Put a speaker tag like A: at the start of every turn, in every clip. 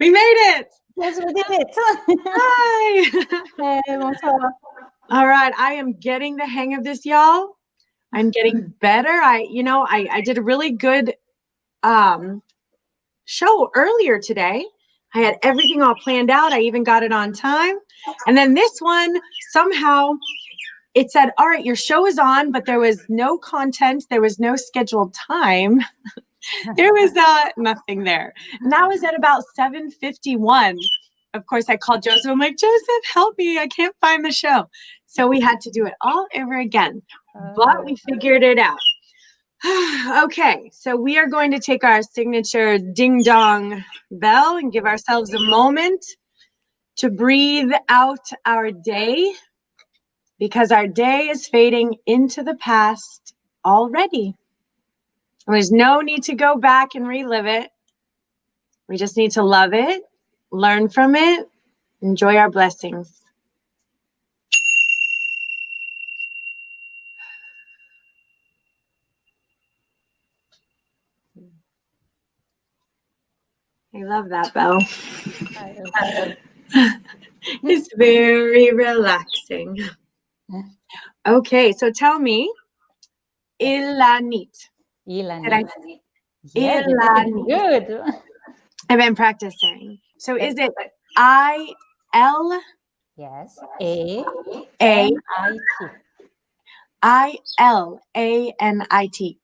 A: We made it.
B: Yes, we did it.
A: Hi.
B: Hey, bonsoir.
A: All right. I am getting the hang of this, y'all. I'm getting better. I did a really good show earlier today. I had everything all planned out. I even got it on time. And then this one, somehow it said, all right, your show is on, but there was no content. There was no scheduled time. There was nothing there. And that was at about 7:51. Of course, I called Joseph. I'm like, Joseph, help me. I can't find the show. So we had to do it all over again. But we figured it out. Okay, so we are going to take our signature ding-dong bell and give ourselves a moment to breathe out our day, because our day is fading into the past already. There's no need to go back and relive it. We just need to love it, learn from it, enjoy our blessings. I love that bell. It's very relaxing. Okay, so tell me, IIanit.
B: IIanit.
A: Yeah, IIanit.
B: Good.
A: I've been practicing. So is it I-L?
B: Yes. A-N-I-T.
A: I-L-A-N-I-T.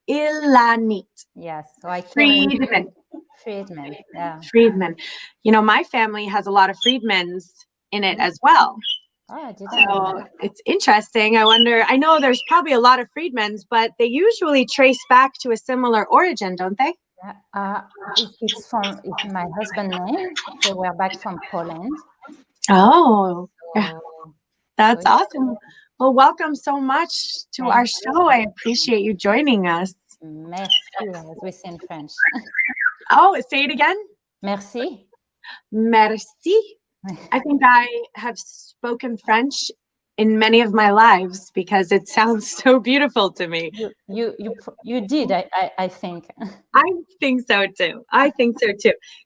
A: IIanit.
B: Yes. So I
A: Friedman.
B: Friedman. Yeah.
A: Friedman. You know, my family has a lot of Friedmans in it as well.
B: Oh,
A: so it's interesting. I know there's probably a lot of Friedmans, but they usually trace back to a similar origin, don't they?
B: It's my husband's name. They were back from Poland.
A: Oh, that's awesome. Well, welcome so much to our show. I appreciate you joining us.
B: Merci, as we say in French.
A: Oh, say it again.
B: Merci.
A: Merci. I think I have spoken French in many of my lives because it sounds so beautiful to me.
B: You did, I think.
A: I think so too.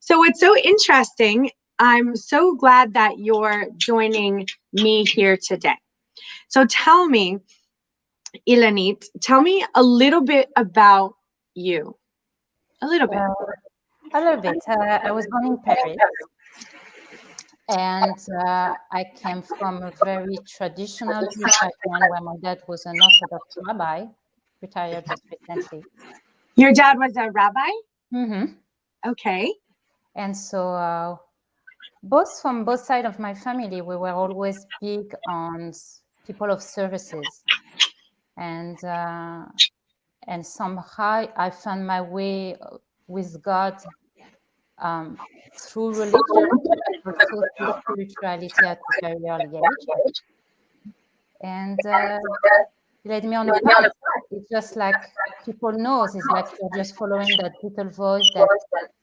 A: So it's so interesting. I'm so glad that you're joining me here today. So tell me, IIanit, tell me a little bit about you. A little bit.
B: I was born in Paris. And I came from a very traditional Jewish background where my dad was an Orthodox rabbi, retired just recently.
A: Your dad was a rabbi?
B: Mm-hmm.
A: Okay.
B: And so from both sides of my family, we were always big on people of services. And somehow I found my way with God through religion, but also through spirituality at a very early age. And it led me on a path. It's just like people know. It's like you're just following that little voice that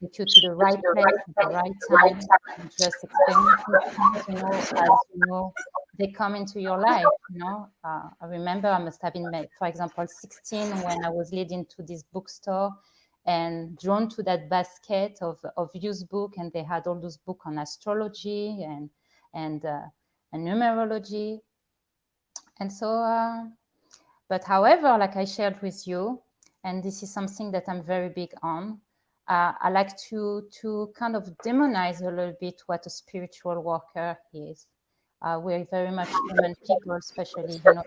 B: takes you to the right place at the right time. And just experiencing things, as they come into your life. I remember I must have been, for example, 16 when I was leading to this bookstore and drawn to that basket of used book, and they had all those books on astrology and numerology. And so, but however, like I shared with you, and this is something that I'm very big on, I like to kind of demonize a little bit what a spiritual worker is. We're very much human people, especially, the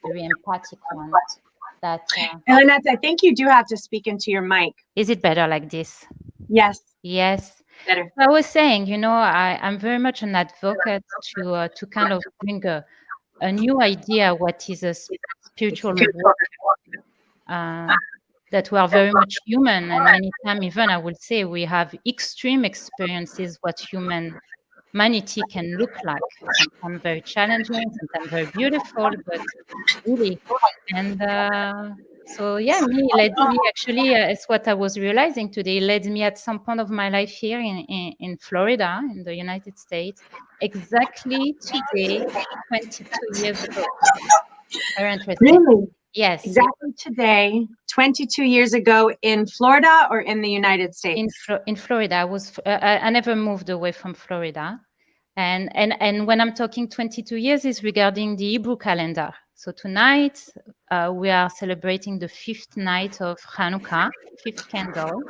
B: very empathic one.
A: IIanit, I think you do have to speak into your mic.
B: Is it better like this?
A: Yes.
B: Yes.
A: Better.
B: I was saying, I'm very much an advocate to kind of bring a new idea what is a spiritual work, that we are very much human, and many times even I would say we have extreme experiences what humanity can look like. Sometimes very challenging, sometimes very beautiful, but really. And so led me actually, it's what I was realizing today, led me at some point of my life here in Florida, in the United States, exactly today, 22 years ago. Very interesting.
A: Really?
B: Yes.
A: Exactly today, 22 years ago, in Florida or in the United States?
B: In Florida. I never moved away from Florida. And when I'm talking 22 years is regarding the Hebrew calendar. So tonight we are celebrating the 5th night of Hanukkah, 5th candle.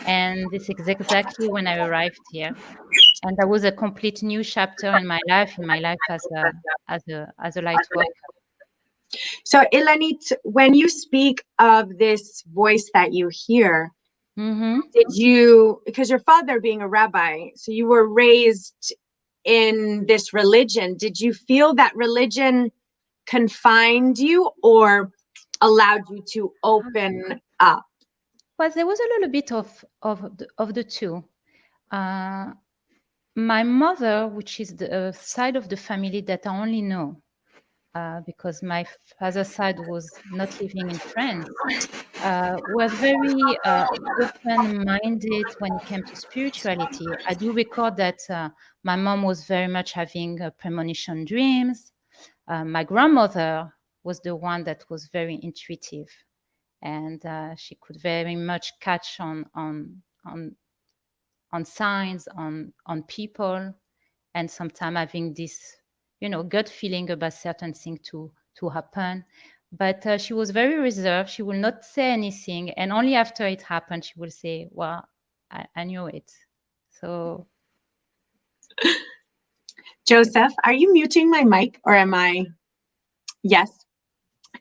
B: And this is exactly when I arrived here. And that was a complete new chapter in my life as a light worker.
A: So IIanit, when you speak of this voice that you hear, did you, because your father being a rabbi, so you were raised in this religion, did you feel that religion confined you or allowed you to open up?
B: Well, there was a little bit of the two. My mother, which is the side of the family that I only know, because my father's side was not living in France, was very open-minded when it came to spirituality. I do recall that my mom was very much having premonition dreams. My grandmother was the one that was very intuitive, and she could very much catch on signs, on people, and sometimes having this, gut feeling about certain things to happen. But she was very reserved. She will not say anything, and only after it happened, she will say, "Well, I knew it." So,
A: Joseph, are you muting my mic or am I? Yes.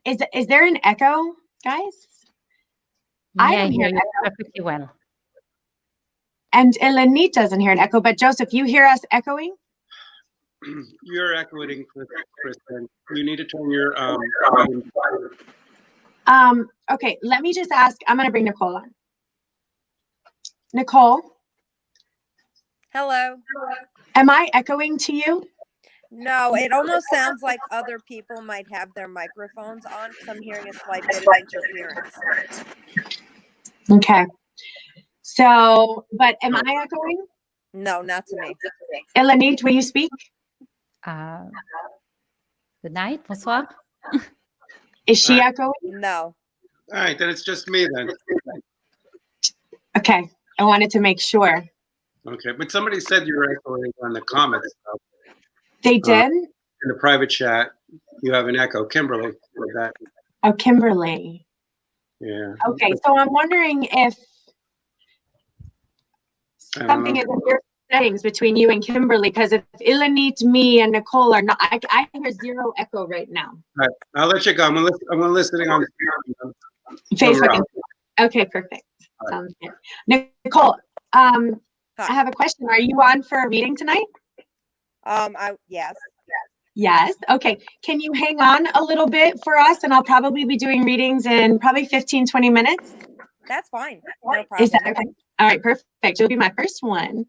A: Is there an echo, guys? I don't hear
B: you perfectly well.
A: And IIanit doesn't hear an echo, but Joseph, you hear us echoing?
C: You're echoing, Kristen. You need to turn your
A: Okay, let me just ask. I'm going to bring Nicole on. Nicole?
D: Hello.
A: Am I echoing to you?
D: No, it almost sounds like other people might have their microphones on because I'm hearing a slight bit of interference.
A: Okay. So, but am I echoing?
D: No, not to me.
A: IIanit, will you speak?
B: Good night. Bonsoir.
A: Is she echoing?
D: No.
C: All right, then it's just me then.
A: Okay, I wanted to make sure.
C: Okay, but somebody said you were echoing on the comments.
A: They did?
C: In the private chat, you have an echo. Kimberly with that.
A: Oh, Kimberly.
C: Yeah.
A: Okay, so I'm wondering if something is in your settings between you and Kimberly, because if IIanit, me, and Nicole are not, I hear zero echo right now.
C: All right, I'll let you go. I'm listening on
A: Facebook. Okay, perfect.
C: Right.
A: Sounds good. Nicole, I have a question. Are you on for a reading tonight?
D: Yes.
A: Yes. Okay. Can you hang on a little bit for us? And I'll probably be doing readings in probably 15, 20 minutes.
D: That's fine. No problem.
A: Is that okay? All right, perfect. You'll be my first one.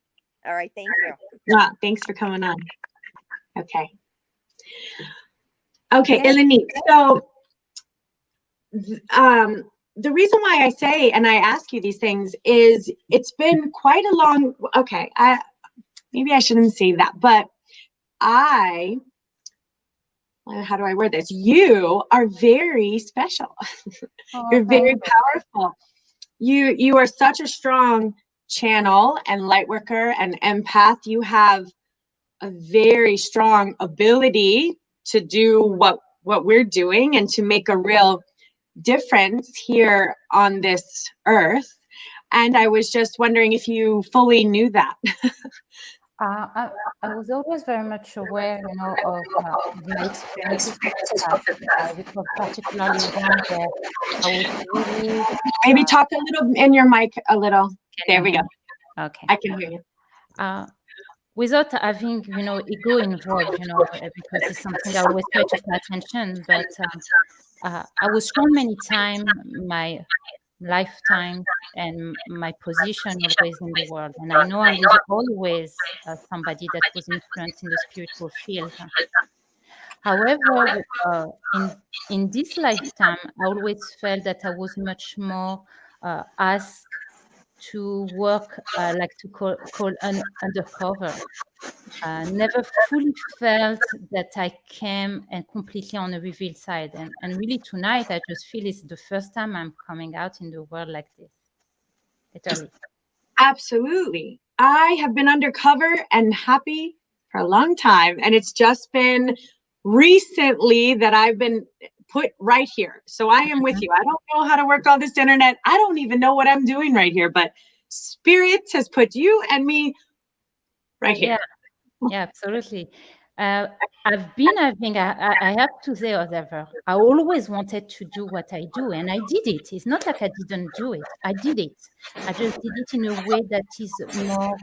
D: All right, thank you.
A: Yeah, thanks for coming on. Okay. Okay, IIanit. So, the reason why I say and I ask you these things is it's been quite a long. Okay, maybe I shouldn't say that, but how do I word this? You are very special. You're very powerful. You are such a strong channel and light worker and empath. You have a very strong ability to do what we're doing and to make a real difference here on this earth. And I was just wondering if you fully knew that.
B: I was always very much aware, of the experiences because particularly one where I was really.
A: Maybe talk a little in your mic a little. There we go.
B: Okay.
A: I can hear you.
B: Without having, ego involved, because it's something I always try to pay attention. But I was shown many times my lifetime and my position always in the world. And I know I was always somebody that was influenced in the spiritual field. However, in this lifetime, I always felt that I was much more asked to work, like to call undercover. never fully felt that I came and completely on a revealed side. And really tonight, I just feel it's the first time I'm coming out in the world like this. Literally.
A: Absolutely. I have been undercover and happy for a long time. And it's just been recently that I've been put right here. So I am with you. I don't know how to work all this internet. I don't even know what I'm doing right here, but Spirit has put you and me right here.
B: Yeah, absolutely. I've been having, I have to say, however, I always wanted to do what I do, and I did it. It's not like I didn't do it. I did it. I just did it in a way that is more,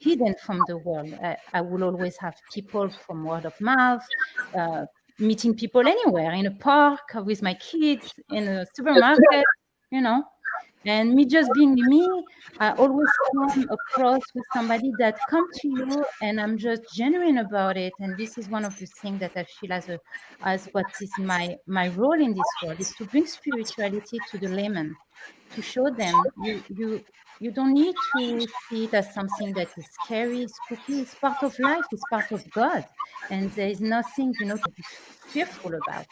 B: hidden from the world. I will always have people from word of mouth, meeting people anywhere, in a park, with my kids, in a supermarket, And me just being me, I always come across with somebody that come to you, and I'm just genuine about it. And this is one of the things that I feel as what is my role in this world, is to bring spirituality to the layman, to show them you don't need to see it as something that is scary, spooky. It's part of life. It's part of God, and there is nothing to be fearful about.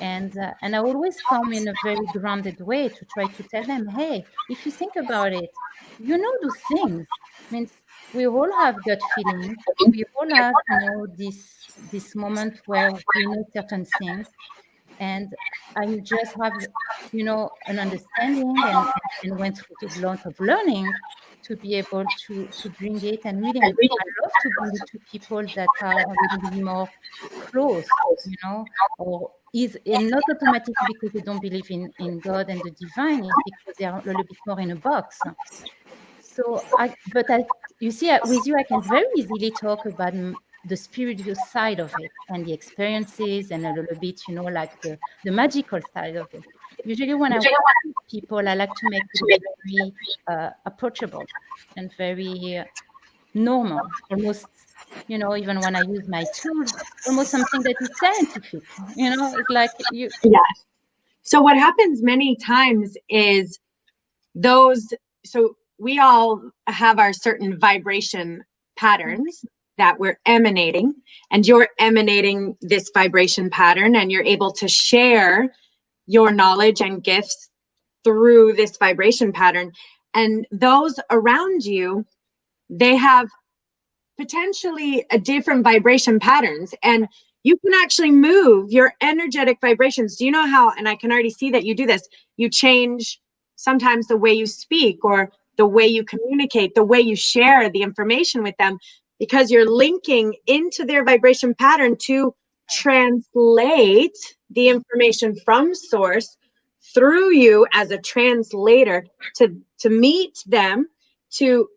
B: And I always come in a very grounded way to try to tell them, hey, if you think about it, those things. Means we all have gut feelings. We all have, this moment where we know certain things, and I just have, an understanding and went through a lot of learning to be able to bring it. And really, I love to bring it to people that are a little bit more close, or and not automatically because they don't believe in God and the divine, it's because they are a little bit more in a box. So, you see, with you, I can very easily talk about the spiritual side of it and the experiences, and a little bit, like the magical side of it. Usually when I work with people, I like to make it very approachable and very normal, almost, even when I use my tools, almost something that is scientific, it's like you.
A: Yes. So what happens many times is so we all have our certain vibration patterns that we're emanating, and you're emanating this vibration pattern, and you're able to share your knowledge and gifts through this vibration pattern. And those around you, they have potentially a different vibration patterns, and you can actually move your energetic vibrations. Do you know how, and I can already see that you do this, you change sometimes the way you speak, or the way you communicate, the way you share the information with them, because you're linking into their vibration pattern to translate the information from source through you as a translator to meet them, to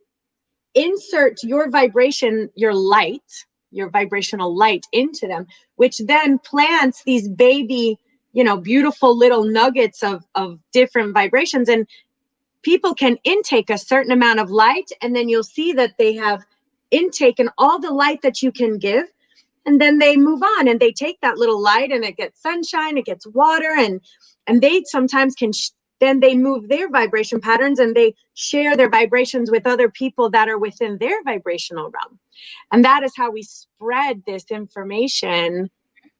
A: insert your vibration, your light, your vibrational light into them, which then plants these baby, beautiful little nuggets of different vibrations. And people can intake a certain amount of light, and then you'll see that they have intaken all the light that you can give. And then they move on, and they take that little light, and it gets sunshine, it gets water, and they sometimes can then they move their vibration patterns, and they share their vibrations with other people that are within their vibrational realm. And that is how we spread this information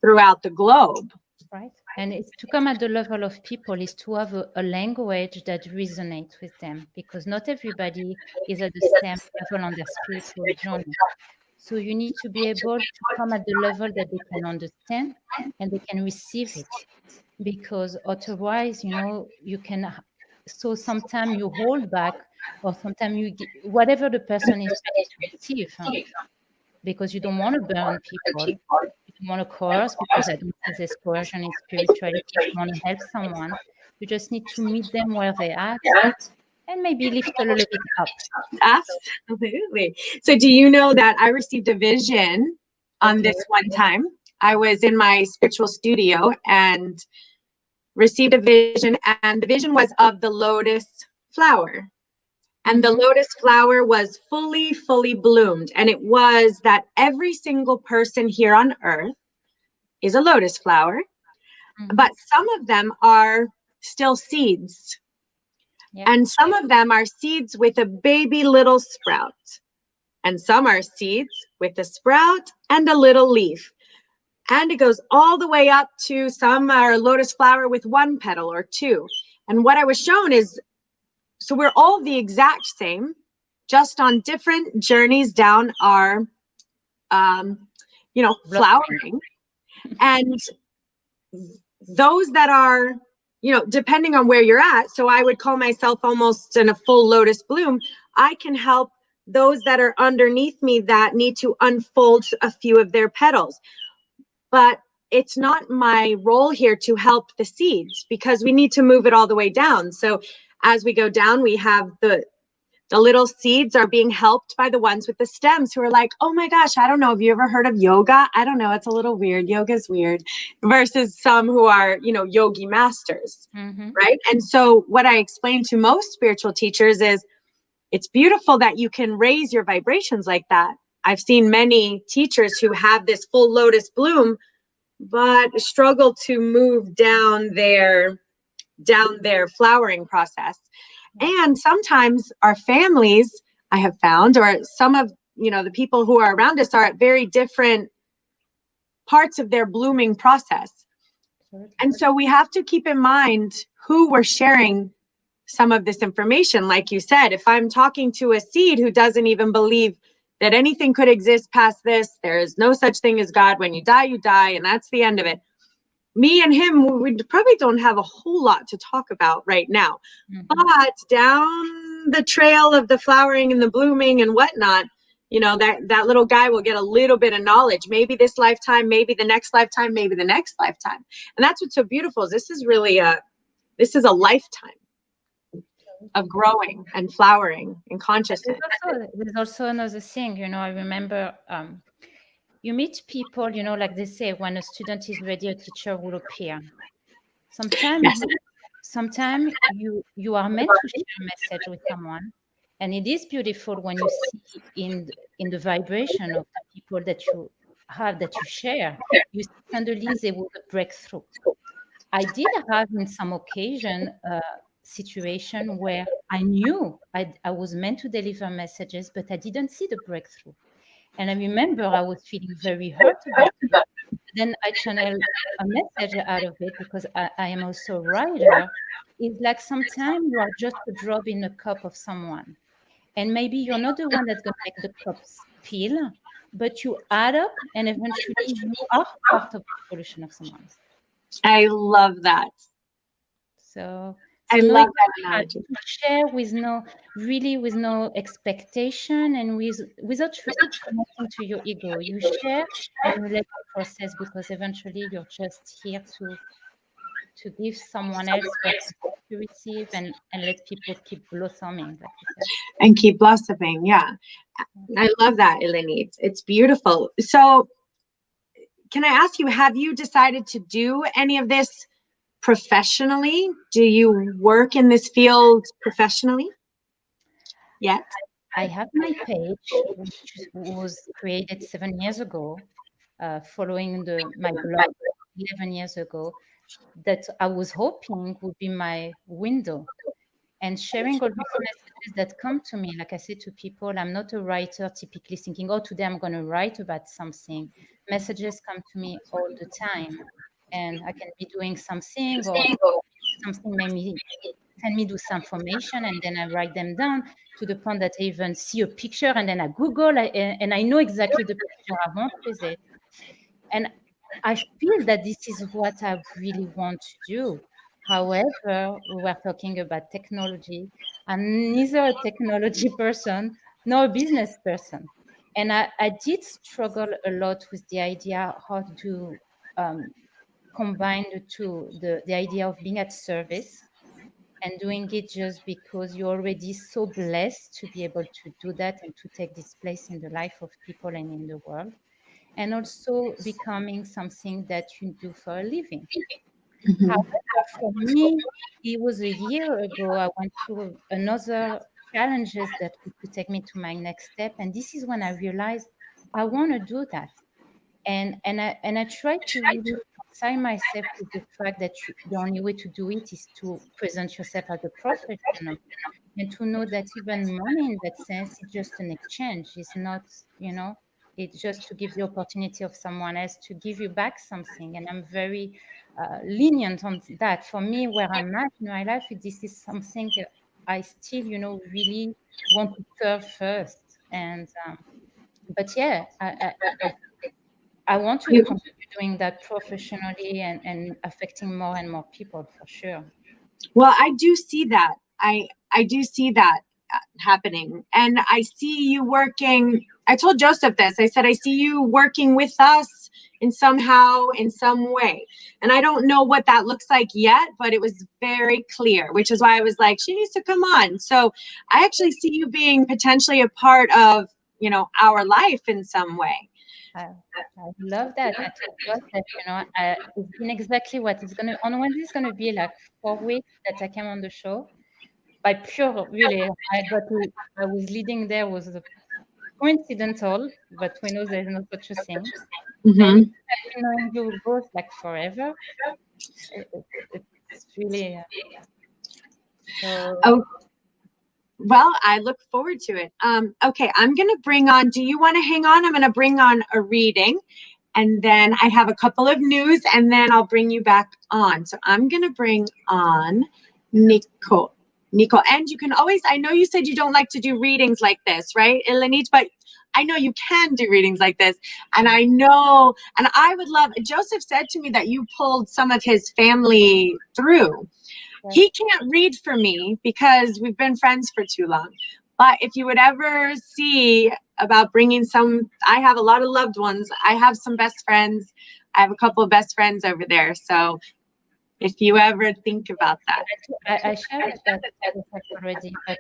A: throughout the globe.
B: Right. And it's to come at the level of people, is to have a language that resonates with them, because not everybody is at the same level on their spiritual journey. So you need to be able to come at the level that they can understand and they can receive it, because otherwise, you can. So sometimes you hold back, or sometimes whatever the person is ready to receive, because you don't want to burn people. You don't want to coerce, because I don't think there's coercion in spirituality. If you want to help someone, you just need to meet them where they're at, and maybe lift a little bit up.
A: Absolutely. So do you know that I received a vision on this one time? I was in my spiritual studio and received a vision, and the vision was of the lotus flower. And the lotus flower was fully bloomed. And it was that every single person here on earth is a lotus flower, but some of them are still seeds. Yeah. And some of them are seeds with a baby little sprout. and some are seeds with a sprout and a little leaf. And it goes all the way up to some are lotus flower with one petal or two. And what I was shown is, so we're all the exact same, just on different journeys down our, flowering. And those that are, depending on where you're at, so I would call myself almost in a full lotus bloom, I can help those that are underneath me that need to unfold a few of their petals. But it's not my role here to help the seeds, because we need to move it all the way down. So as we go down, we have the little seeds are being helped by the ones with the stems who are like, oh my gosh, I don't know. Have you ever heard of yoga? I don't know. It's a little weird. Yoga's weird. Versus some who are, yogi masters, right? And so what I explain to most spiritual teachers is it's beautiful that you can raise your vibrations like that. I've seen many teachers who have this full lotus bloom, but struggle to move down their flowering process. And sometimes our families, I have found, or some of, the people who are around us are at very different parts of their blooming process. And so we have to keep in mind who we're sharing some of this information. Like you said, if I'm talking to a seed who doesn't even believe that anything could exist past this, there is no such thing as God. When you die, and that's the end of it. Me and him, we probably don't have a whole lot to talk about right now. But down the trail of the flowering and the blooming and whatnot, that little guy will get a little bit of knowledge. Maybe this lifetime, maybe the next lifetime, maybe the next lifetime. And that's what's so beautiful is this is a lifetime of growing and flowering in consciousness.
B: There's also another thing, I remember you meet people, like they say, when a student is ready, a teacher will appear. Sometimes you are meant to share a message with someone, and it is beautiful when you see in the vibration of the people that you have, that you share, you see suddenly they will break through. I did have in some occasion a situation where I knew I was meant to deliver messages, but I didn't see the breakthrough. And I remember I was feeling very hurt about it. Then I channeled a message out of it, because I am also a writer. It's like sometimes you are just a drop in a cup of someone. And maybe you're not the one that's going to make the cup spill, but you add up, and eventually you are part of the solution of someone.
A: I love that.
B: So
A: I love that analogy.
B: To share with no expectation, and without connecting to your ego. You share and you let it process, because eventually you're just here to give someone else what to receive, and let people keep blossoming, like you said.
A: And keep blossoming, yeah. I love that, IIanit. It's beautiful. So can I ask you, have you decided to do any of this professionally? Do you work in this field professionally yet?
B: I have my page, which was created 7 years ago, following my blog 11 years ago, that I was hoping would be my window, and sharing all these messages that come to me. Like I say to people, I'm not a writer typically thinking, oh, today I'm going to write about something. Messages come to me all the time, and I can be doing something, or something made me send me do some information, and then I write them down, to the point that I even see a picture, and then I Google, and I know exactly the picture I want with it. And I feel that this is what I really want to do. However, we were talking about technology. I'm neither a technology person nor a business person. And I did struggle a lot with the idea how to combine the two, the idea of being at service and doing it just because you're already so blessed to be able to do that and to take this place in the life of people and in the world. And also becoming something that you do for a living. However, for me, it was a year ago, I went through another challenges that could take me to my next step. And this is when I realized I want to do that. And I try to really reconcile myself with the fact that the only way to do it is to present yourself as a professional. and to know that even money in that sense is just an exchange. It's not, it's just to give the opportunity of someone else to give you back something. And I'm very lenient on that. For me, where I'm at in my life, this is something I still, really want to serve first. And but yeah, I want to continue doing that professionally and affecting more and more people, for sure.
A: Well, I do see that. I do see that happening, and I see you working. I told Joseph this. I said, I see you working with us in some way. And I don't know what that looks like yet, but it was very clear, which is why I was like, she needs to come on. So I actually see you being potentially a part of, our life in some way.
B: I love that. I told Joseph, it's been exactly what it's going to, on Wednesday, it's going to be like 4 weeks that I came on the show. By pure, really, I was leading there was coincidental, but we know there's no such a thing.
A: Mm-hmm.
B: And I've been knowing you both like forever. It's really so.
A: Oh, well, I look forward to it. Okay, I'm gonna bring on. Do you want to hang on? I'm gonna bring on a reading, and then I have a couple of news, and then I'll bring you back on. So I'm gonna bring on Nico, and you can always. I know you said you don't like to do readings like this, right, IIanit? But I know you can do readings like this, and I know, and I would love. Joseph said to me that you pulled some of his family through. He can't read for me because we've been friends for too long. But if you would ever see about bringing I have a lot of loved ones. I have some best friends. I have a couple of best friends over there. So if you ever think about that.
B: I shared that already, but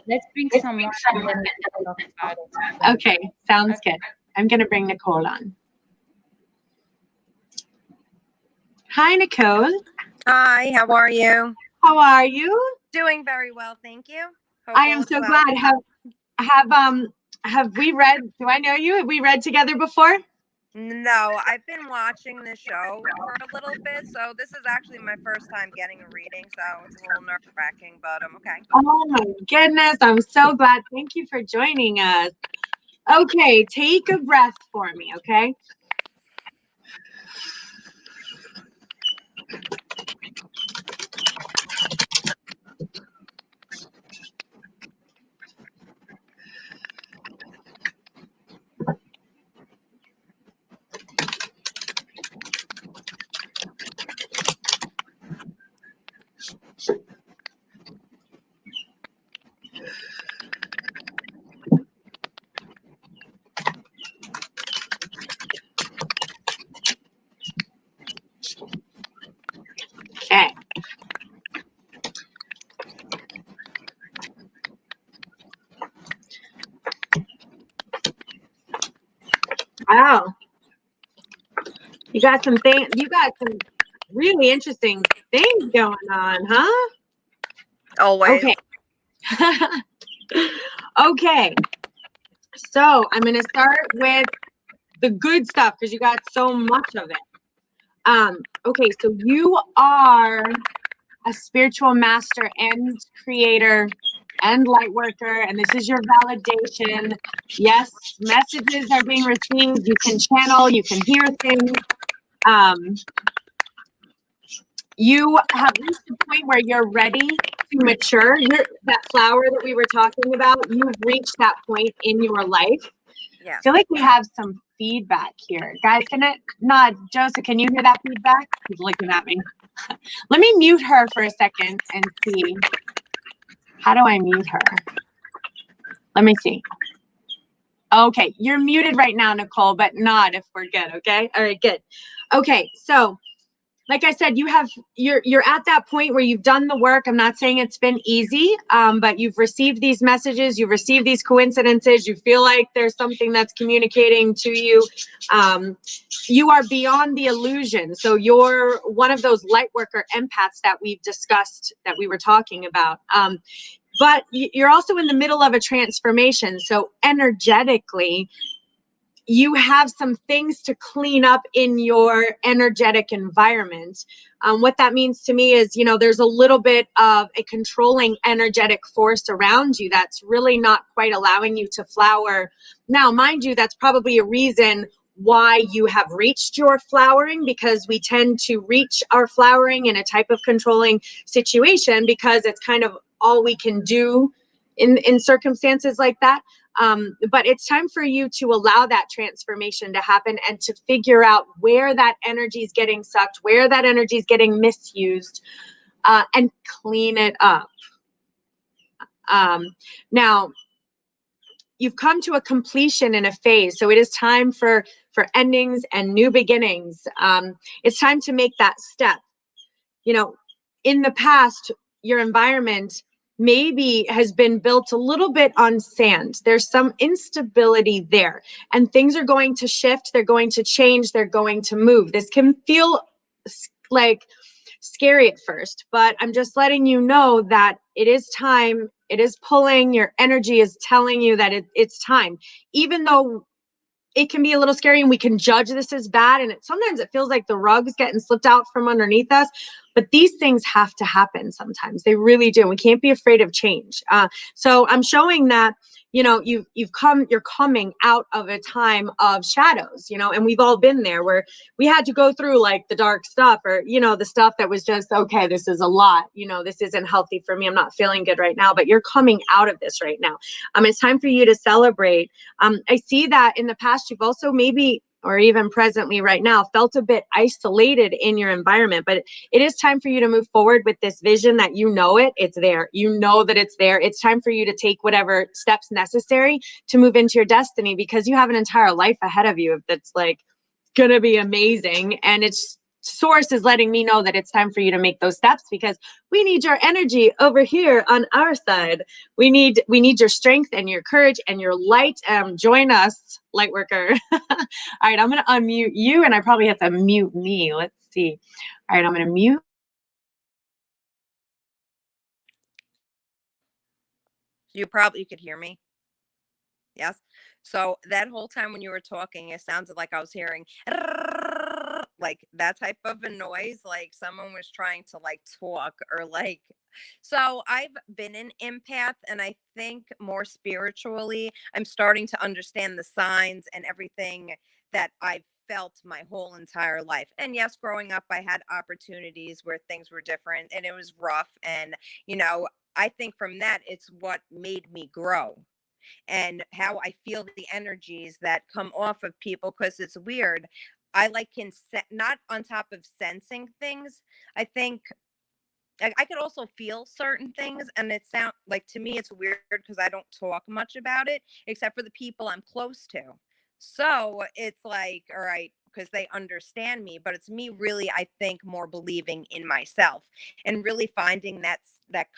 B: let's bring someone and then we can talk about it.
A: Okay, sounds good. I'm going to bring Nicole on. Hi, Nicole.
D: Hi, how are you?
A: How are you?
D: Doing very well, thank you. Hope
A: I am so glad. Have we read? Do I know you? Have we read together before?
D: No, I've been watching the show for a little bit, so this is actually my first time getting a reading, so it's a little nerve-wracking, but I'm okay.
A: Oh my goodness, I'm so glad. Thank you for joining us. Okay, take a breath for me, okay? Okay. Wow. You got some really interesting things going on, huh?
D: Always.
A: Okay. Okay. So I'm going to start with the good stuff because you got so much of it. Okay, so you are a spiritual master and creator and light worker, and this is your validation. Yes, messages are being received. You can channel, you can hear things. You have reached a point where you're ready to mature. That flower that we were talking about, you've reached that point in your life.
D: Yeah.
A: I feel like we have some feedback here. Guys, can it nod? Joseph, can you hear that feedback? He's looking at me. Let me mute her for a second and see. How do I mute her? Let me see. Okay, you're muted right now, Nicole, but nod if we're good, okay? All right, good. Okay, so like I said, you're at that point where you've done the work. I'm not saying it's been easy, but you've received these messages, you've received these coincidences, you feel like there's something that's communicating to you. You are beyond the illusion. So you're one of those light worker empaths that we've discussed, that we were talking about. But you're also in the middle of a transformation. So energetically, you have some things to clean up in your energetic environment. What that means to me is, there's a little bit of a controlling energetic force around you that's really not quite allowing you to flower. Now, mind you, that's probably a reason why you have reached your flowering, because we tend to reach our flowering in a type of controlling situation because it's kind of all we can do in circumstances like that. But it's time for you to allow that transformation to happen and to figure out where that energy is getting sucked, where that energy is getting misused, and clean it up. Now, you've come to a completion in a phase, so it is time for endings and new beginnings. It's time to make that step. In the past, your environment maybe has been built a little bit on sand. There's some instability there, and things are going to shift. They're going to change. They're going to move. This can feel like scary at first, but I'm just letting you know that it is time. It is pulling. Your energy is telling you that it's time, even though it can be a little scary and we can judge this as bad. And sometimes it feels like the rug's getting slipped out from underneath us. But these things have to happen sometimes. They really do. We can't be afraid of change. So I'm showing that, you're coming out of a time of shadows, and we've all been there where we had to go through like the dark stuff, or, the stuff that was just, okay, this is a lot, this isn't healthy for me. I'm not feeling good right now, but you're coming out of this right now. It's time for you to celebrate. I see that in the past, you've also maybe, or even presently right now, felt a bit isolated in your environment, but it is time for you to move forward with this vision that it's there. You know that it's there. It's time for you to take whatever steps necessary to move into your destiny, because you have an entire life ahead of you that's like gonna be amazing. And it's source is letting me know that it's time for you to make those steps, because we need your energy over here on our side. We need your strength and your courage and your light. Join us, Lightworker. All right, I'm gonna unmute you, and I probably have to mute me. Let's see. All right, I'm gonna mute.
D: You could hear me. Yes. So that whole time when you were talking, it sounded like I was hearing like that type of a noise, like someone was trying to like talk or like. So I've been an empath, and I think more spiritually, I'm starting to understand the signs and everything that I've felt my whole entire life. And yes, growing up, I had opportunities where things were different and it was rough. And, I think from that, it's what made me grow. And how I feel the energies that come off of people, because it's weird. I can not on top of sensing things. I think I could also feel certain things, and it sound like, to me, it's weird because I don't talk much about it except for the people I'm close to. So it's like, all right, because they understand me, but it's me really, I think, more believing in myself and really finding that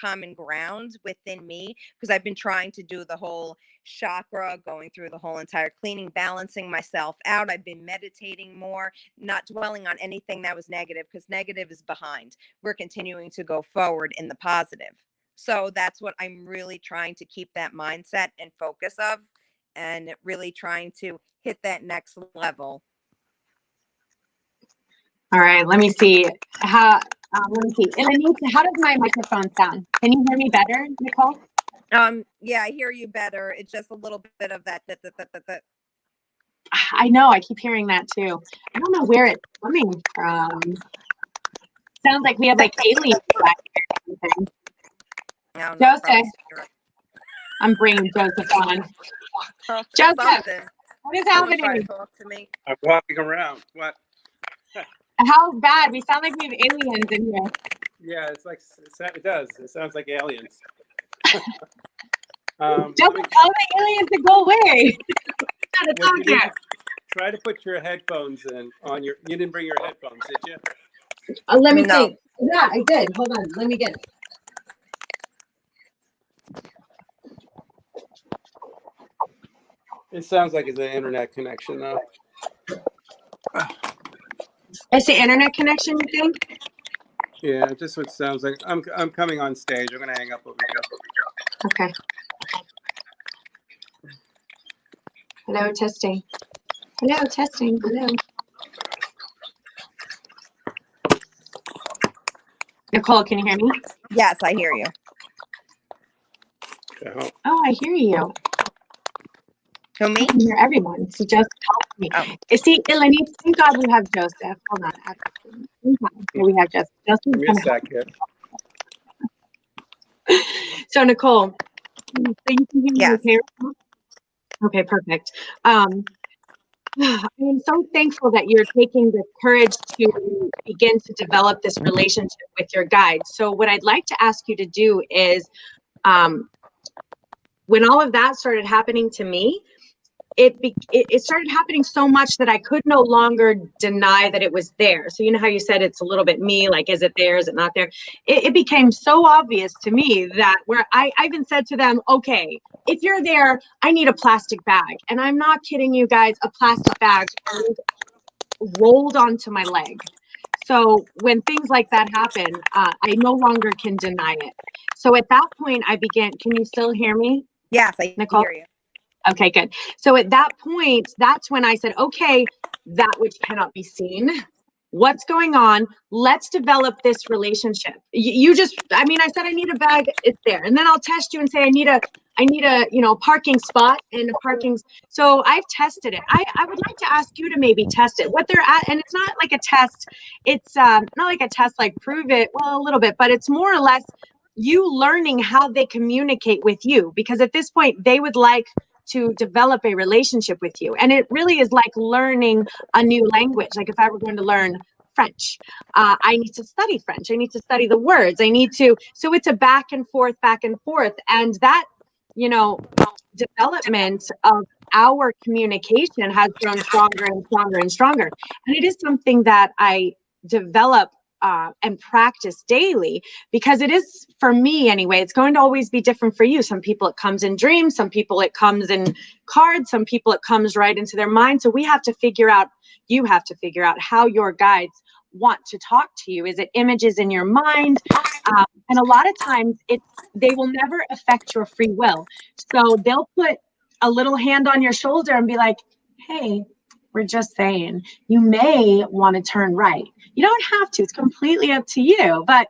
D: common ground within me, because I've been trying to do the whole chakra, going through the whole entire cleaning, balancing myself out. I've been meditating more, not dwelling on anything that was negative, because negative is behind. We're continuing to go forward in the positive. So that's what I'm really trying to keep that mindset and focus of, and really trying to hit that next level.
A: All right, let me see. Let me see. And how does my microphone sound? Can you hear me better, Nicole?
D: Yeah, I hear you better. It's just a little bit of that.
A: I know, I keep hearing that too. I don't know where it's coming from. Sounds like we have like aliens back here or something. Joseph. I'm bringing Joseph on. Joseph, what is happening?
D: Trying to talk to me.
C: I'm walking around. What?
A: How bad? We sound like we have aliens in here.
C: Yeah, it does. It sounds like aliens.
A: Joseph, tell the aliens to go away.
C: Try to put your headphones in on your. You didn't bring your headphones, did you?
A: Let me see. Yeah, I did. Hold on. Let me get it.
C: It sounds like it's an internet connection, though.
A: It's the internet connection, you think?
C: Yeah, just what it sounds like. I'm coming on stage. I'm gonna hang up over here.
A: Okay. Hello, testing. Hello, testing. Hello. Nicole, can you hear me?
D: Yes, I hear you.
C: Yeah.
A: Oh, I hear you.
D: Who,
A: I
D: me?
A: can hear everyone. So Joseph helped me.
D: Oh.
A: See, Eleni, thank God we have Joseph. Hold on. Thank God we have Joseph. Joseph's
C: Give me a
A: gonna help.
C: sec here.
A: So Nicole, so you can hear me
D: Yes.
A: okay? Okay, perfect. I am so thankful that you're taking the courage to begin to develop this relationship with your guide. So what I'd like to ask you to do is, when all of that started happening to me, it started happening so much that I could no longer deny that it was there. So you know how you said it's a little bit me, like, is it there? Is it not there? It became so obvious to me that where I even said to them, okay, if you're there, I need a plastic bag. And I'm not kidding you guys, a plastic bag rolled onto my leg. So when things like that happen, I no longer can deny it. So at that point, I began, can you still hear me,
D: Yes, I
A: Nicole?
D: hear you.
A: Okay, good. So at that point, that's when I said, okay, that which cannot be seen. What's going on? Let's develop this relationship. You just, I mean, I said, I need a bag. It's there. And then I'll test you and say, I need a, parking spot and a parking. So I've tested it. I would like to ask you to maybe test it. What they're at, and it's not like a test. It's not like a test, like prove it. Well, a little bit, but it's more or less you learning how they communicate with you. Because at this point, they would like to develop a relationship with you. And it really is like learning a new language. Like if I were going to learn French, I need to study French. I need to study the words. So it's a back and forth. And that, development of our communication has grown stronger and stronger and stronger. And it is something that I develop and practice daily, because it is, for me anyway, it's going to always be different for you. Some people it comes in dreams, some people it comes in cards, some people it comes right into their mind. So you have to figure out how your guides want to talk to you. Is it images in your mind? And a lot of times they will never affect your free will. So they'll put a little hand on your shoulder and be like, hey, we're just saying, you may want to turn right. You don't have to, it's completely up to you. But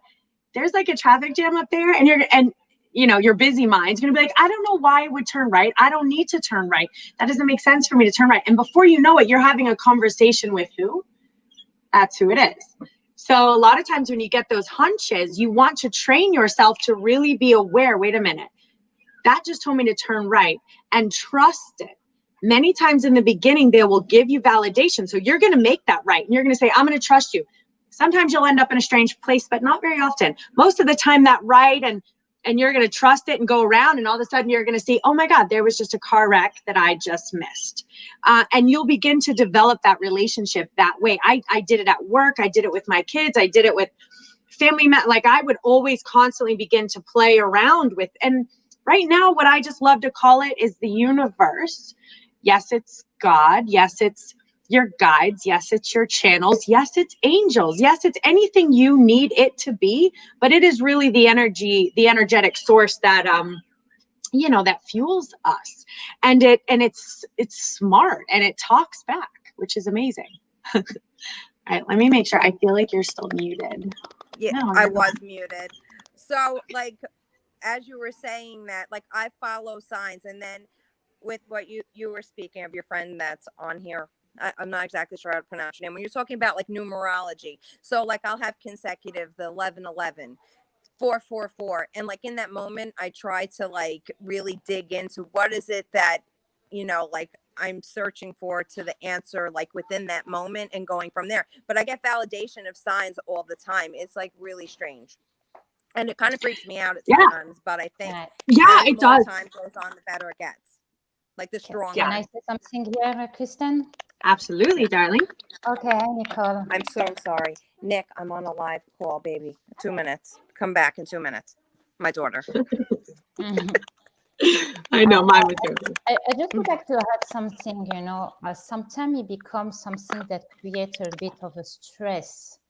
A: there's like a traffic jam up there, and your busy mind's gonna be like, I don't know why I would turn right. I don't need to turn right. That doesn't make sense for me to turn right. And before you know it, you're having a conversation with who? That's who it is. So a lot of times when you get those hunches, you want to train yourself to really be aware. Wait a minute. That just told me to turn right, and trust it. Many times in the beginning, they will give you validation. So you're going to make that right. And you're going to say, I'm going to trust you. Sometimes you'll end up in a strange place, but not very often. Most of the time that right, and you're going to trust it and go around, and all of a sudden you're going to see, oh my God, there was just a car wreck that I just missed. And you'll begin to develop that relationship that way. I did it at work. I did it with my kids. I did it with family. Like I would always constantly begin to play around with, and right now, what I just love to call it is the universe. Yes, it's God. Yes, it's your guides. Yes, it's your channels. Yes, it's angels. Yes, it's anything you need it to be. But it is really the energetic source that that fuels us. And it's smart, and it talks back, which is amazing. All right, let me make sure. I feel like you're still muted.
D: Yeah,
A: No,
D: I was muted. So like, as you were saying that, like I follow signs, and then with what you were speaking of your friend that's on here, I'm not exactly sure how to pronounce your name. When you're talking about like numerology, so like I'll have consecutive, the 1111, 444, and like in that moment, I try to like really dig into what is it that like I'm searching for to the answer, like within that moment, and going from there. But I get validation of signs all the time. It's like really strange. And it kind of freaks me out at
A: yeah,
D: times, but I think
A: yeah,
D: as
A: it
D: more
A: does.
D: time goes on, the better it gets. Like the stronger.
B: Can I say something here, Kristen?
A: Absolutely, darling.
B: Okay, Nicole.
D: I'm so sorry. Nick, I'm on a live call, baby. 2 minutes. Come back in 2 minutes. My daughter.
A: I know, mine was too.
B: I just would like to add something, sometimes it becomes something that creates a bit of a stress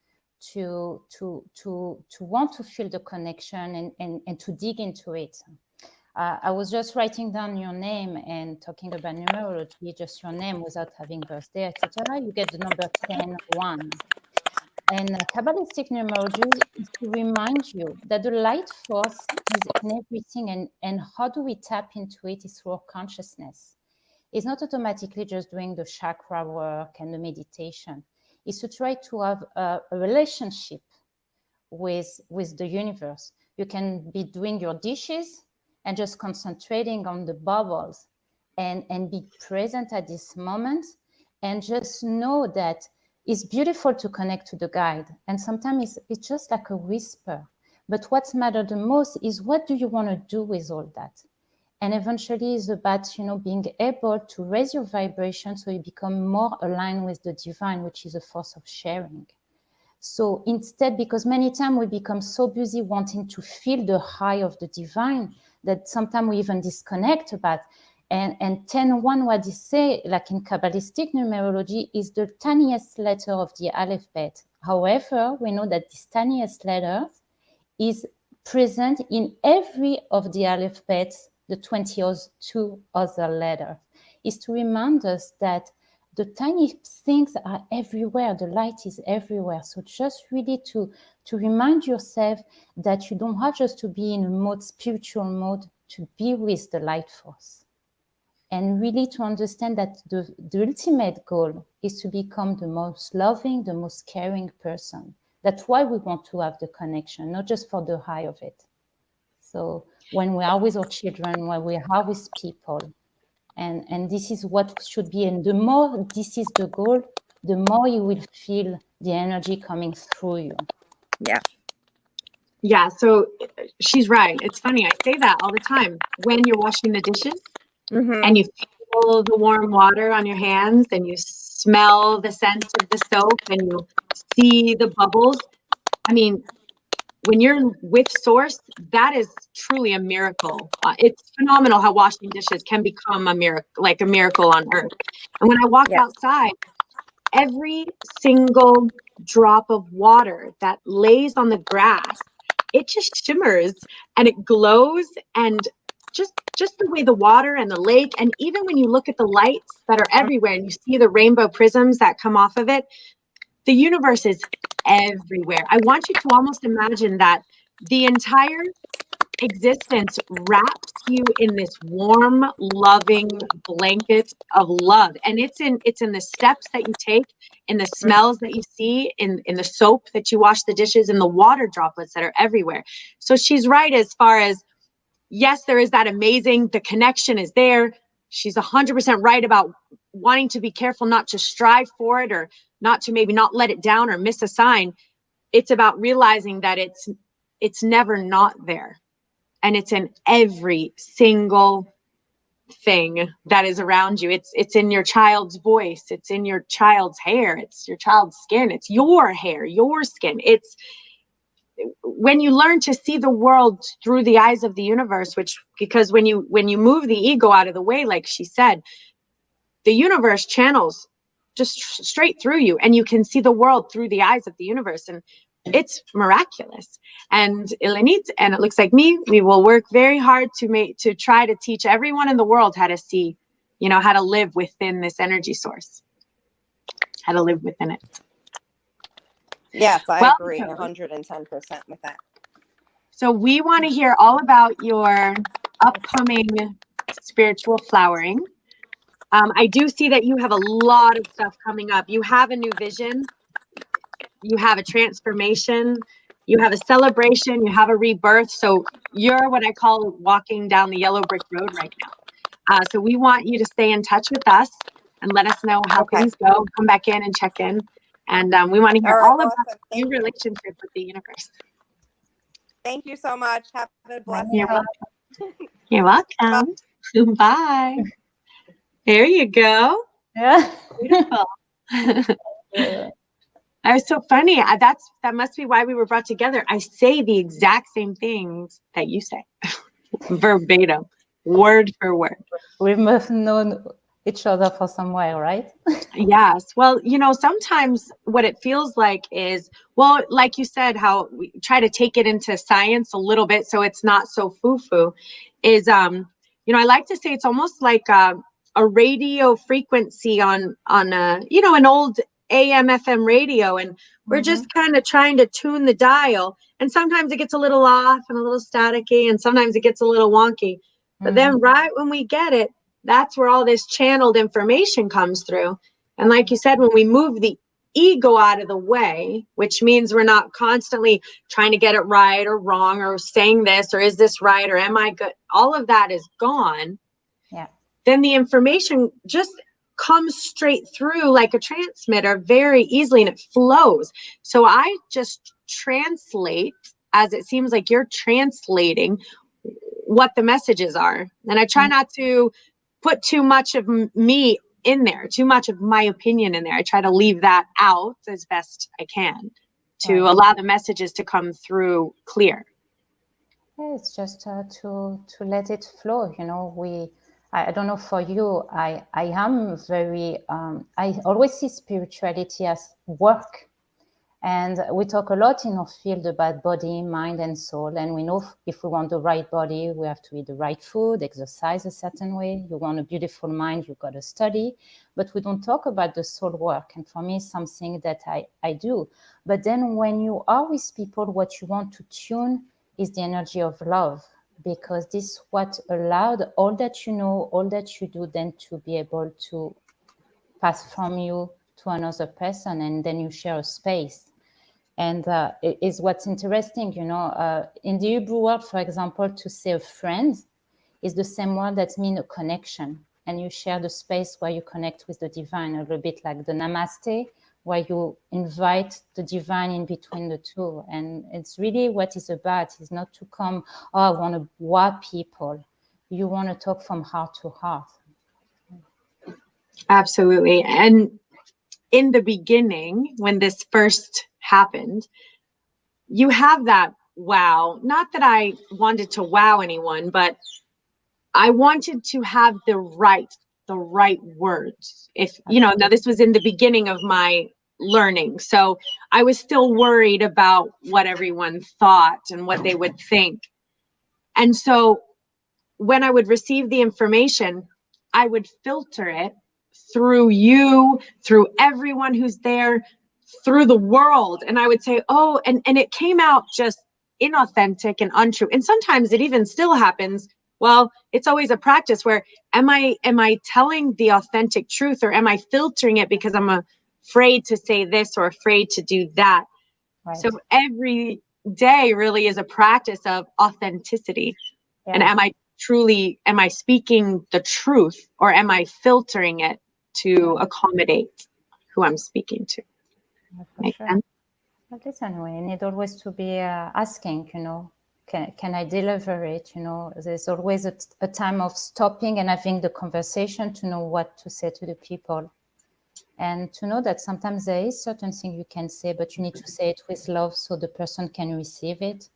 B: to want to feel the connection and to dig into it. I was just writing down your name and talking about numerology, just your name without having birthday, etc. You get the number 10-1. And Kabbalistic numerology is to remind you that the light force is in everything, and how do we tap into it is through our consciousness. It's not automatically just doing the chakra work and the meditation. It's to try to have a relationship with the universe. You can be doing your dishes and just concentrating on the bubbles and be present at this moment, and just know that it's beautiful to connect to the guide. And sometimes it's just like a whisper. But what's matter the most is, what do you want to do with all that? And eventually it's about, being able to raise your vibration so you become more aligned with the divine, which is a force of sharing. So instead, because many times we become so busy wanting to feel the high of the divine that sometimes we even disconnect about. And 10-1, what they say, like in Kabbalistic numerology, is the tiniest letter of the alphabet. However, we know that this tiniest letter is present in every of the alphabets, the 22 other letters. Is to remind us that the tiny things are everywhere. The light is everywhere. So just really to remind yourself that you don't have just to be in a mode, spiritual mode, to be with the light force. And really to understand that the ultimate goal is to become the most loving, the most caring person. That's why we want to have the connection, not just for the high of it. So when we are with our children, when we are with people, and this is what should be, and the more this is the goal, the more you will feel the energy coming through you.
D: Yeah.
A: Yeah, so she's right. It's funny, I say that all the time. When you're washing the dishes and you feel the warm water on your hands and you smell the scent of the soap and you see the bubbles, I mean, when you're with source, that is truly a miracle. It's phenomenal how washing dishes can become a miracle, like a miracle on earth. And when I walk outside, every single drop of water that lays on the grass, it just shimmers and it glows. And just the way the water and the lake, and even when you look at the lights that are everywhere and you see the rainbow prisms that come off of it, the universe is everywhere. I want you to almost imagine that the entire existence wraps you in this warm, loving blanket of love. And it's in the steps that you take, in the smells that you see, in the soap that you wash the dishes, in the water droplets that are everywhere. So she's right as far as, yes, there is that amazing, the connection is there. She's 100% right about wanting to be careful not to strive for it, or not to maybe not let it down or miss a sign. It's about realizing that it's never not there. And it's in every single thing that is around you. It's in your child's voice. It's in your child's hair. It's your child's skin. It's your hair, your skin. It's when you learn to see the world through the eyes of the universe, because when you move the ego out of the way, like she said, the universe channels just straight through you, and you can see the world through the eyes of the universe, and it's miraculous. And IIanit, and it looks like me, we will work very hard to try to teach everyone in the world how to see, how to live within this energy source, how to live within it.
D: Yes, I agree 110% with that.
A: So we want to hear all about your upcoming spiritual flowering. I do see that you have a lot of stuff coming up. You have a new vision. You have a transformation. You have a celebration. You have a rebirth. So you're what I call walking down the yellow brick road right now. So we want you to stay in touch with us and let us know how things go. Come back in and check in. And we want to hear all about your relationship with the universe.
D: Thank you so much. Have a blessed
A: day. You're welcome. Bye. There you go.
B: Yeah.
A: Beautiful. That was so funny. That must be why we were brought together. I say the exact same things that you say, verbatim, word for word.
B: We must know each other for somewhere, right?
A: Yes. Well, sometimes what it feels like is, well, like you said, how we try to take it into science a little bit so it's not so foo-foo, is, I like to say it's almost like a radio frequency on an old AM FM radio, and we're just kind of trying to tune the dial, and sometimes it gets a little off and a little staticky, and sometimes it gets a little wonky. But then right when we get it, that's where all this channeled information comes through. And like you said, when we move the ego out of the way, which means we're not constantly trying to get it right or wrong or saying this or is this right or am I good, all of that is gone.
B: Yeah.
A: Then the information just comes straight through like a transmitter very easily, and it flows. So I just translate, as it seems like you're translating what the messages are. And I try not to put too much of me in there, too much of my opinion in there. I try to leave that out as best I can to allow the messages to come through clear.
B: Yeah, it's just to let it flow. I don't know for you, I am very, I always see spirituality as work. And we talk a lot in our field about body, mind, and soul. And we know if we want the right body, we have to eat the right food, exercise a certain way. You want a beautiful mind, you've got to study. But we don't talk about the soul work. And for me, it's something that I do. But then when you are with people, what you want to tune is the energy of love. Because this is what allowed all that you know, all that you do, then to be able to pass from you to another person. And then you share a space. And it is what's interesting, in the Hebrew word, for example, to say a friend is the same word that means a connection. And you share the space where you connect with the divine, a little bit like the namaste, where you invite the divine in between the two. And it's really what it's about, is not to come, I want to wow people. You want to talk from heart to heart.
A: Absolutely. And in the beginning, when this first happened, you have that wow. Not that I wanted to wow anyone, but I wanted to have the right words. Now this was in the beginning of my learning. So I was still worried about what everyone thought and what they would think. And so when I would receive the information, I would filter it through you, through everyone who's there, through the world. And I would say, oh, and it came out just inauthentic and untrue. And sometimes it even still happens. Well, it's always a practice where am I telling the authentic truth, or am I filtering it because I'm afraid to say this or afraid to do that? Right. So every day really is a practice of authenticity. Yeah. And am I speaking the truth, or am I filtering it to accommodate who I'm speaking to? Make sense?
B: But listen, we need always to be asking, can I deliver it? There's always a time of stopping and having the conversation to know what to say to the people. And to know that sometimes there is certain thing you can say, but you need to say it with love so the person can receive it,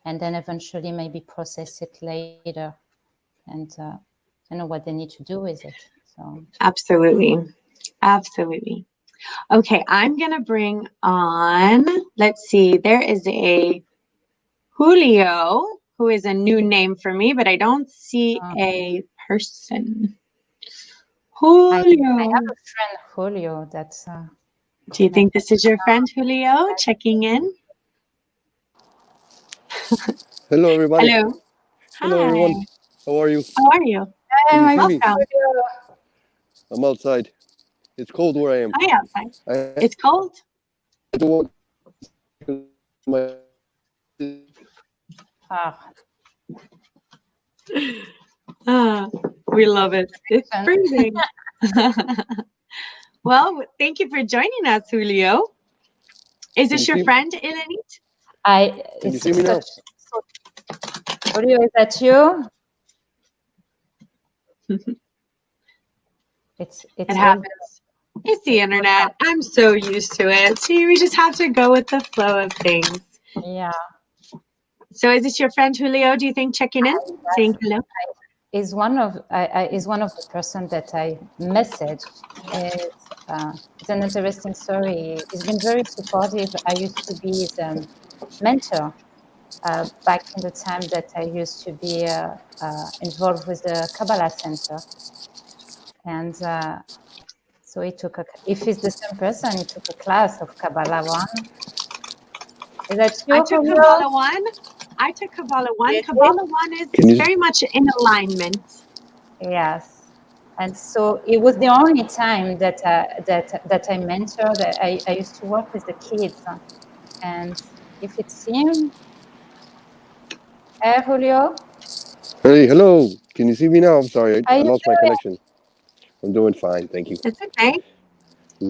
B: and then eventually maybe process it later and know what they need to do with it. So
A: absolutely. Okay, I'm gonna bring on, let's see, there is a Julio, who is a new name for me, but I don't see a person. Julio.
B: I have a friend, Julio, that's...
A: do you think this is your friend, Julio, checking in?
E: Hello, everybody.
A: Hello.
E: Hello,
A: Hi.
E: everyone. How are you?
A: How are you?
E: Can you see me?
A: Welcome.
E: I'm outside. It's cold where I am.
A: Hi, outside. It's cold? We love it. It's freezing. Well, thank you for joining us, Julio. Is this your friend, IIanit?
E: Can you see me now?
B: Julio, is that you? It
A: happens. It's the internet. I'm so used to it. See, we just have to go with the flow of things.
B: Yeah.
A: So is this your friend, Julio? Do you think checking in? Saying hello?
B: is one of the person that I messaged. It's an interesting story. He's been very supportive. I used to be his mentor back in the time that I used to be involved with the Kabbalah Center. And so he took if he's the same person, he took a class of Kabbalah 1. Is that you?
A: I took Kabbalah 1. I took Kabbalah 1. Kabbalah 1 is very much in alignment.
B: Yes. And so it was the only time that that I mentored. I used to work with the kids, and if it's him, hey Julio.
E: Hey, hello. Can you see me now? I'm sorry,
B: How
E: I
B: you
E: lost my
B: doing?
E: connection. I'm doing fine, thank you.
A: It's okay.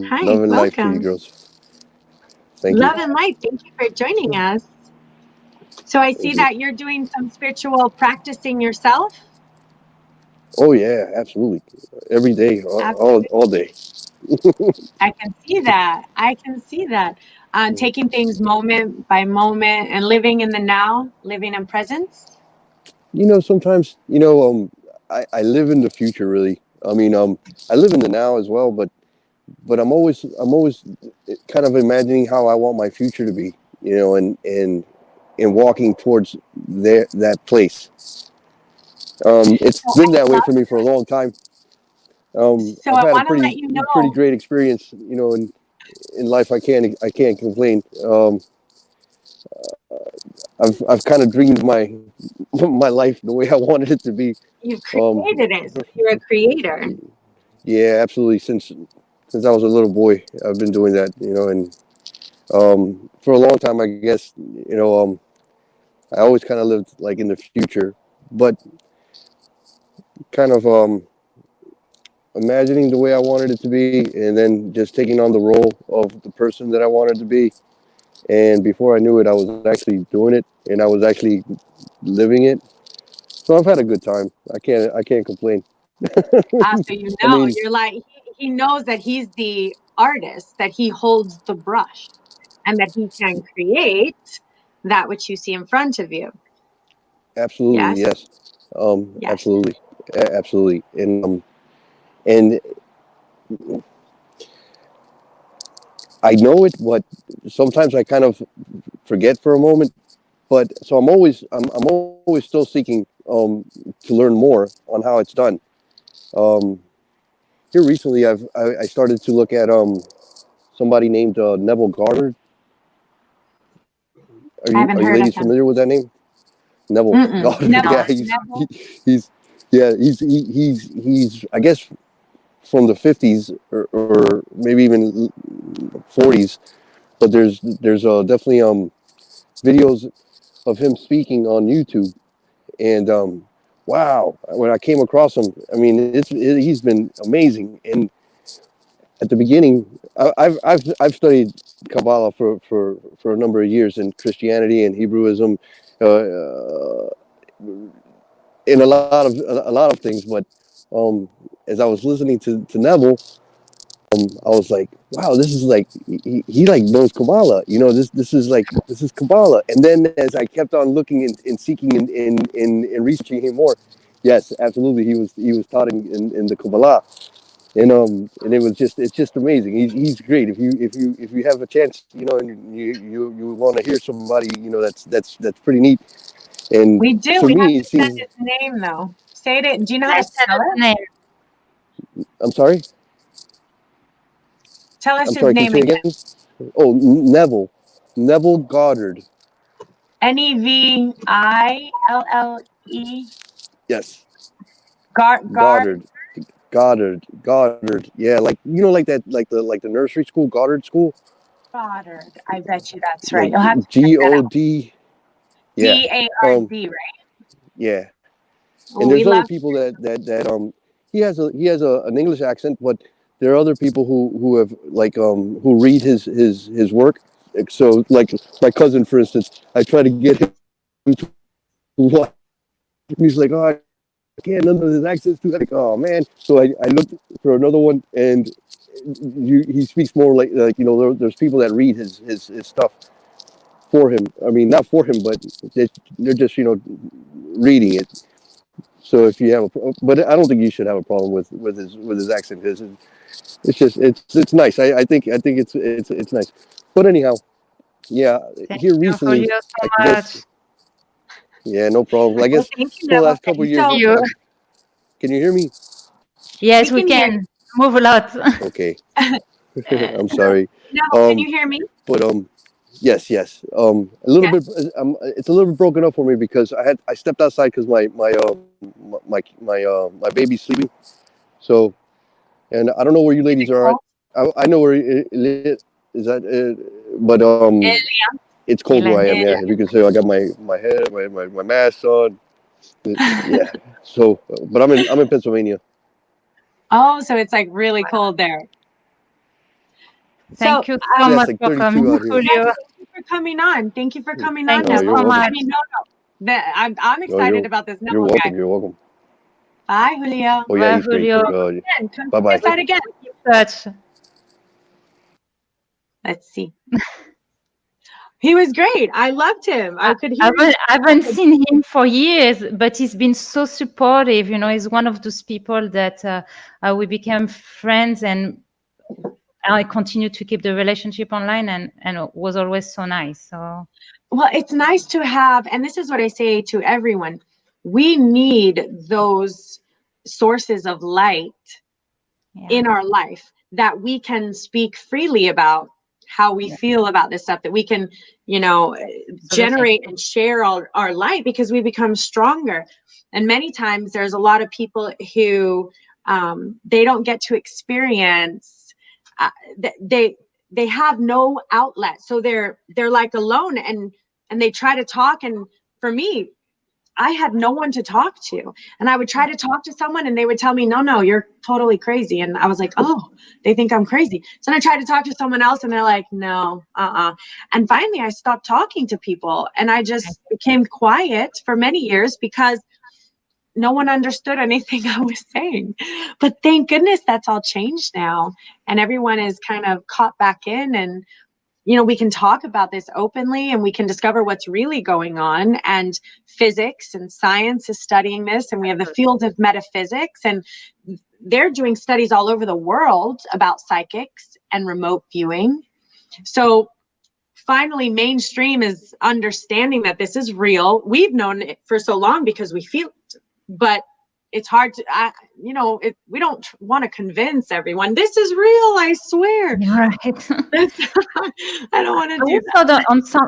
A: Hi,
E: Love and life to you
A: welcome.
E: girls. Thank
A: Love
E: you.
A: and light. Thank you for joining us. So I see that you're doing some spiritual practicing yourself.
E: Oh yeah, absolutely. Every day, all day.
A: I can see that. I can see that. Taking things moment by moment and living in the now, living in presence.
E: You know, sometimes, you know, I live in the future really. I mean, I live in the now as well, but I'm always kind of imagining how I want my future to be, you know, and walking towards that place. It's
A: So
E: been
A: I
E: that way
A: love
E: for me for a long time.
A: So
E: I've
A: I
E: had a
A: want to let you
E: pretty
A: know.
E: great experience, you know, in life. I can't complain. I've kind of dreamed my my life the way I wanted it to be.
A: You've created it. So you're a creator.
E: Yeah, absolutely. Since I was a little boy, I've been doing that, you know, and for a long time, I guess, you know, I always kind of lived like in the future, but kind of imagining the way I wanted it to be, and then just taking on the role of the person that I wanted to be. And before I knew it, I was actually doing it, and I was actually living it. So I've had a good time. I can't complain.
A: So you
E: I
A: know,
E: mean,
A: you're like he knows that he's the artist, that he holds the brush, and that he can create that which you see in front of you.
E: absolutely,
A: Yes.
E: yes.
A: Yes.
E: Absolutely, absolutely, and I know it, but sometimes I kind of forget for a moment. But so I'm always still seeking to learn more on how it's done. Um, Here recently, I started to look at somebody named Neville Goddard.
A: I haven't
E: Are you
A: heard of
E: ladies
A: him.
E: familiar with that name? Neville Goddard.
A: Neville.
E: Yeah,
A: Neville.
E: he's yeah he's I guess from the 50s or maybe even 40s. But there's definitely videos of him speaking on YouTube, and wow, when I came across him, I mean he's been amazing. And at the beginning, I've studied Kabbalah for a number of years, in Christianity and Hebrewism, in a lot of things. But as I was listening to Neville, I was like, wow, this is like he like knows Kabbalah. You know, this is Kabbalah. And then as I kept on looking and seeking and researching him more, yes, absolutely, he was taught in the Kabbalah. And it was it's just amazing. He's great. If you have a chance, you know, and you want to hear somebody, you know, that's pretty neat. And
A: We do.
E: for
A: We have
E: me,
A: to
E: it
A: send
E: seems.
A: his name though. Say it. Do you know how to spell it?
E: I'm sorry.
A: Tell us
E: I'm
A: his
E: sorry. Can you
A: name
E: say
A: again.
E: again? Oh, Neville Goddard.
A: Nevillle.
E: Yes,
A: Goddard.
E: Goddard. Yeah, like you know, like that, like the nursery school, Goddard School.
A: Goddard. I bet you that's right.
E: Like
A: You'll have to check that out.
E: God. Yeah.
A: Dard, right?
E: Yeah.
A: Well,
E: And
A: we
E: there's other
A: love.
E: people that he has an English accent, but there are other people who have like who read his work. So like my cousin, for instance, I try to get him to watch. He's like, oh, I can't, none of his accents too. Like, oh man. So I looked for another one, and he speaks more like you know there's people that read his stuff for him. I mean, not for him, but they're just, you know, reading it. So if you have but I don't think you should have a problem with his accent. It's just it's nice. I think it's nice. But anyhow, yeah,
B: Thank
E: here
B: you,
E: recently,
B: Julio, so
E: I
B: much.
E: guess. Yeah, no problem. I
A: Well,
E: guess
A: thank you,
E: for the
A: Neville.
E: last couple of years,
A: So
B: You.
E: can you hear me?
A: we
B: Yes, we
A: can hear
B: can move a lot.
E: Okay,
A: you.
E: I'm sorry.
A: Neville, can
E: Um,
A: you hear me?
E: but yes. A little
A: Yes.
E: bit. It's a little bit broken up for me because I stepped outside because my baby's sleeping. So, and I don't know where you ladies are at.
A: Cold?
E: I know where it is that, but
A: And,
E: it's cold where I am.
B: Millennium.
E: Yeah, if you can say I got my head, my mask on. Yeah. So, but I'm in Pennsylvania.
A: oh, so it's like really cold there. So,
B: Thank you so
E: Yeah,
B: much
E: it's like
B: for
E: 32
B: coming,
E: out here.
A: yes,
B: Julio.
A: thank you for coming on. Thank you for coming
B: Thank
A: on,
B: you
E: No, you're
B: so
A: Neville.
E: welcome.
A: I
B: much.
A: mean, no. I'm
E: No,
A: excited about this
E: you're
A: Neville guy.
E: welcome. You're welcome.
A: Bye, Julio.
E: Oh yeah,
B: Bye,
E: he's great.
B: Julio.
A: Again, come
E: Bye
A: to
E: bye.
A: this side again.
B: Touch.
A: Let's see. He was great. I loved him. I could hear him.
B: I haven't seen him for years, but he's been so supportive. You know, he's one of those people that we became friends, and I continue to keep the relationship online, and it was always so nice. So
A: Well, it's nice to have, and this is what I say to everyone, we need those sources of light
B: yeah,
A: in our life that we can speak freely about how we feel about this stuff, that we can, generate and share our light, because we become stronger. And many times there's a lot of people who they don't get to experience, they have no outlet, so they're like alone, and they try to talk. And for me, I had no one to talk to, and I would try to talk to someone and they would tell me, no, you're totally crazy. And I was like, oh, they think I'm crazy. So then I tried to talk to someone else and they're like, no, And finally I stopped talking to people, and I just became quiet for many years because no one understood anything I was saying. But thank goodness that's all changed now, and everyone is kind of caught back in, and we can talk about this openly, and we can discover what's really going on. And physics and science is studying this, and we have the field of metaphysics, and they're doing studies all over the world about psychics and remote viewing. So finally, mainstream is understanding that this is real. We've known it for so long because we feel it, but it's hard to, we don't want to convince everyone this is real. I swear.
B: right.
A: I don't want to do that.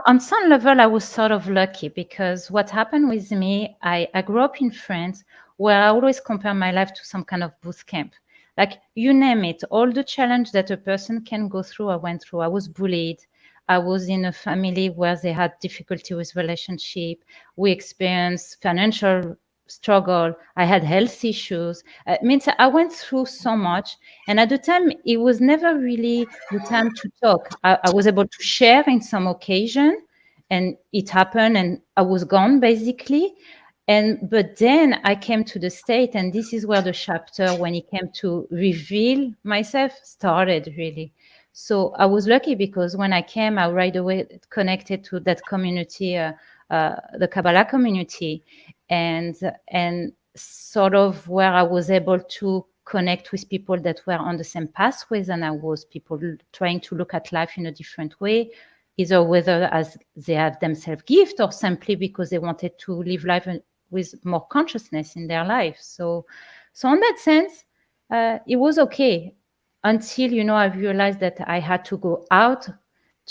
B: On some level, I was sort of lucky, because what happened with me, I grew up in France, where I always compare my life to some kind of boot camp. Like, you name it, all the challenge that a person can go through, I went through. I was bullied. I was in a family where they had difficulty with relationship. We experienced financial struggle. I had health issues. It means I went through so much. And at the time, it was never really the time to talk. I was able to share in some occasion, and it happened, and I was gone basically. But then I came to the States, and this is where the chapter, when it came to reveal myself, started really. So I was lucky, because when I came, I right away connected to that community, the Kabbalah community, and sort of where I was able to connect with people that were on the same pathways than I was, people trying to look at life in a different way, either whether as they have themselves gift, or simply because they wanted to live life with more consciousness in their life. So in that sense, it was okay, until I realized that I had to go out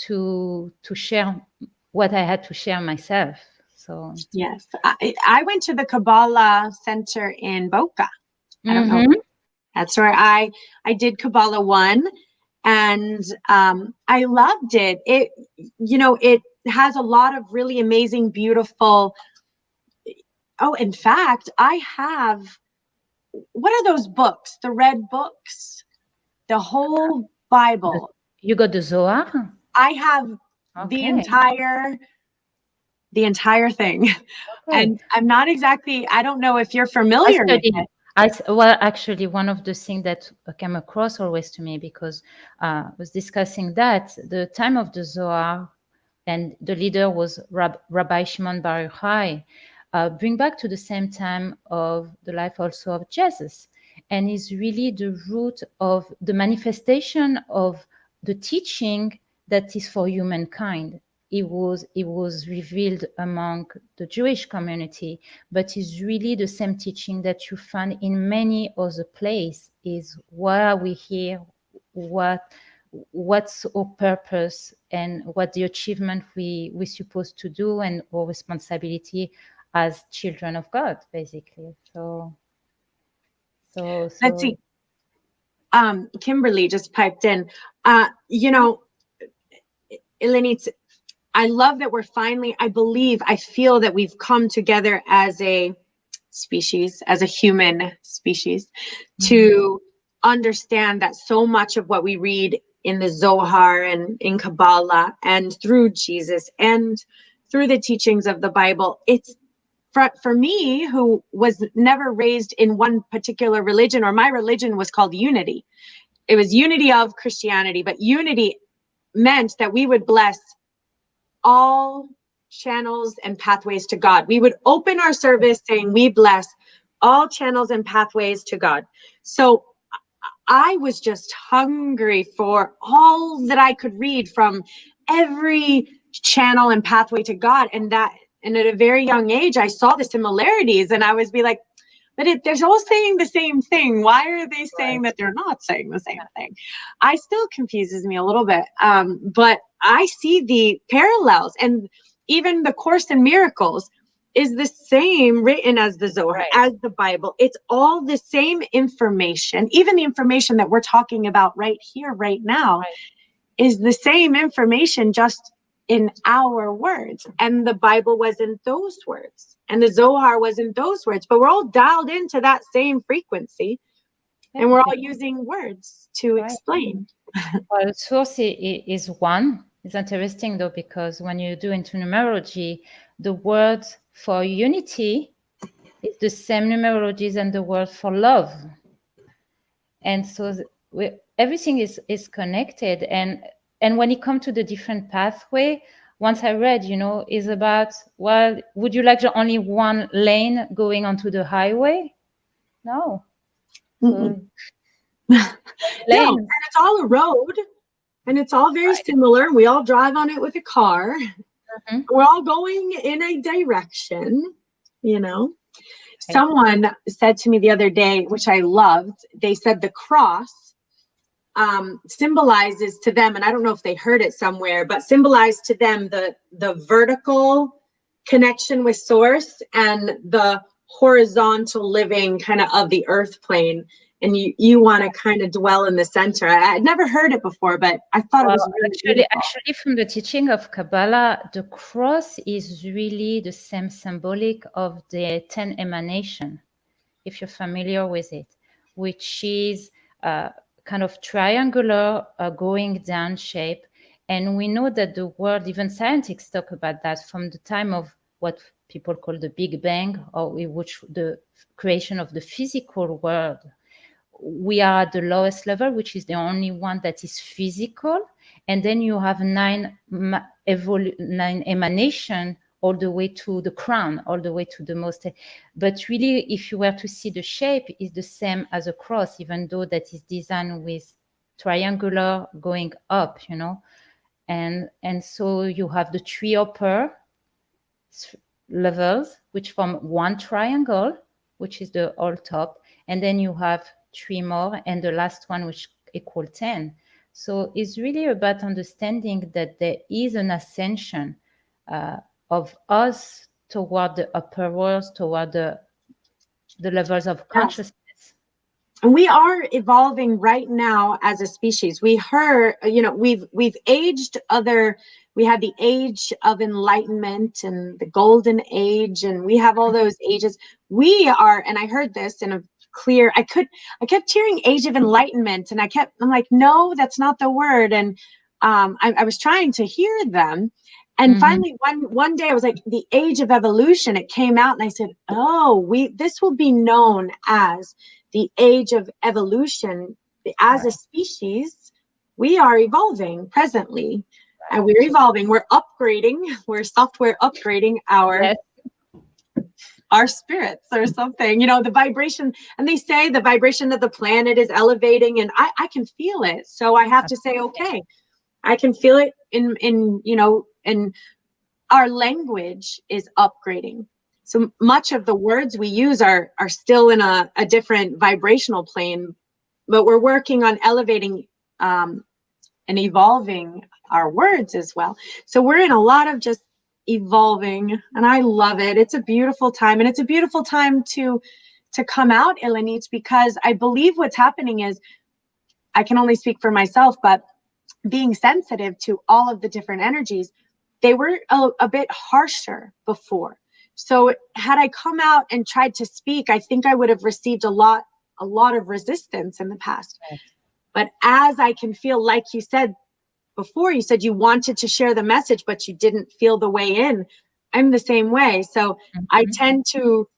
B: to share what I had to share myself. So
A: Yes, I went to the Kabbalah Center in Boca. I don't know. That's where I did Kabbalah 1, and I loved it. It has a lot of really amazing, beautiful. Oh, in fact, I have. What are those books? The red books, the whole Bible.
B: You got the Zohar?
A: I have the entire thing. Okay. And I'm not exactly, I don't know if you're familiar with it.
B: Well, actually, one of the things that came across always to me, because I was discussing that, the time of the Zohar, and the leader was Rabbi Shimon Bar Yochai. bring back to the same time of the life also of Jesus, and is really the root of the manifestation of the teaching that is for humankind. It was revealed among the Jewish community, but is really the same teaching that you find in many other places. Is why are we here? What's our purpose, and what the achievement we're supposed to do, and our responsibility as children of God, basically. So
A: Let's see. Kimberly just piped in. IIanit, I love that we're finally, I feel that we've come together as a species, as a human species, to understand that so much of what we read in the Zohar and in Kabbalah and through Jesus and through the teachings of the Bible, it's for me, who was never raised in one particular religion, or my religion was called Unity. It was Unity of Christianity, but Unity meant that we would bless all channels and pathways to God. We would open our service saying, we bless all channels and pathways to God. So I was just hungry for all that I could read from every channel and pathway to God. And at a very young age, I saw the similarities, and I was like, but they're all saying the same thing. Why are they saying that they're not saying the same thing? I still confuses me a little bit. But I see the parallels, and even the Course in Miracles is the same written as the Zohar, as the Bible. It's all the same information. Even the information that we're talking about right here, right now, is the same information, just in our words. And the Bible wasn't those words, and the Zohar wasn't those words, but we're all dialed into that same frequency, and we're all using words to explain.
B: Well, the source is one. It's interesting though, because when you do into numerology, the word for unity is the same numerology as the word for love. And so everything is connected. And when it comes to the different pathway, once I read, is about, well, would you like only one lane going onto the highway? No.
A: No, and it's all a road, and it's all very similar. And we all drive on it with a car. We're all going in a direction, Someone said to me the other day, which I loved, they said the cross symbolizes to them, and I don't know if they heard it somewhere, but symbolized to them the vertical connection with source and the horizontal living kind of the earth plane. And you want to kind of dwell in the center. I'd never heard it before, but I thought it was really
B: actually from the teaching of Kabbalah, the cross is really the same symbolic of the 10 emanation, if you're familiar with it, which is kind of triangular going down shape. And we know that the world, even scientists talk about that from the time of what people call the Big Bang, or which the creation of the physical world. We are at the lowest level, which is the only one that is physical. And then you have 9 emanation all the way to the crown, all the way to the most. But really, if you were to see the shape, is the same as a cross, even though that is designed with triangular going up, And so you have the 3 upper levels, which form one triangle, which is the all top. And then you have 3 more, and the last one, which equal 10. So it's really about understanding that there is an ascension of us toward the upper worlds, toward the levels of consciousness.
A: And we are evolving right now as a species. We heard, we've aged we had the age of enlightenment and the golden age, and we have all those ages. We are, and I heard this in a clear, I kept hearing age of enlightenment, and I'm like, no, that's not the word. And I was trying to hear them. And finally, one day I was like, the age of evolution, it came out, and I said, this will be known as the age of evolution. As a species, we are evolving presently, and we're evolving. We're upgrading. We're software upgrading our our spirits or something, the vibration. And they say the vibration of the planet is elevating, and I can feel it. So I have to say, okay, I can feel it in our language is upgrading. So much of the words we use are still in a different vibrational plane, but we're working on elevating and evolving our words as well. So we're in a lot of just evolving, and I love it. It's a beautiful time, and it's a beautiful time to come out, IIanit, because I believe what's happening is, I can only speak for myself, but being sensitive to all of the different energies, they were a bit harsher before. So had I come out and tried to speak, I think I would have received a lot of resistance in the past.
B: Right.
A: But as I can feel, like you said before, you said you wanted to share the message, but you didn't feel the way in. I'm the same way. So I tend to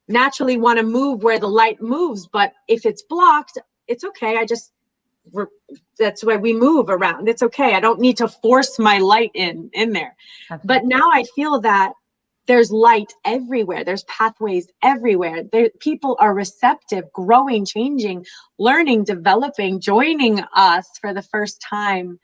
A: naturally want to move where the light moves, but if it's blocked, it's okay. That's why we move around. It's okay. I don't need to force my light in there.
B: Okay.
A: But now I feel that there's light everywhere. There's pathways everywhere. People are receptive, growing, changing, learning, developing, joining us for the first time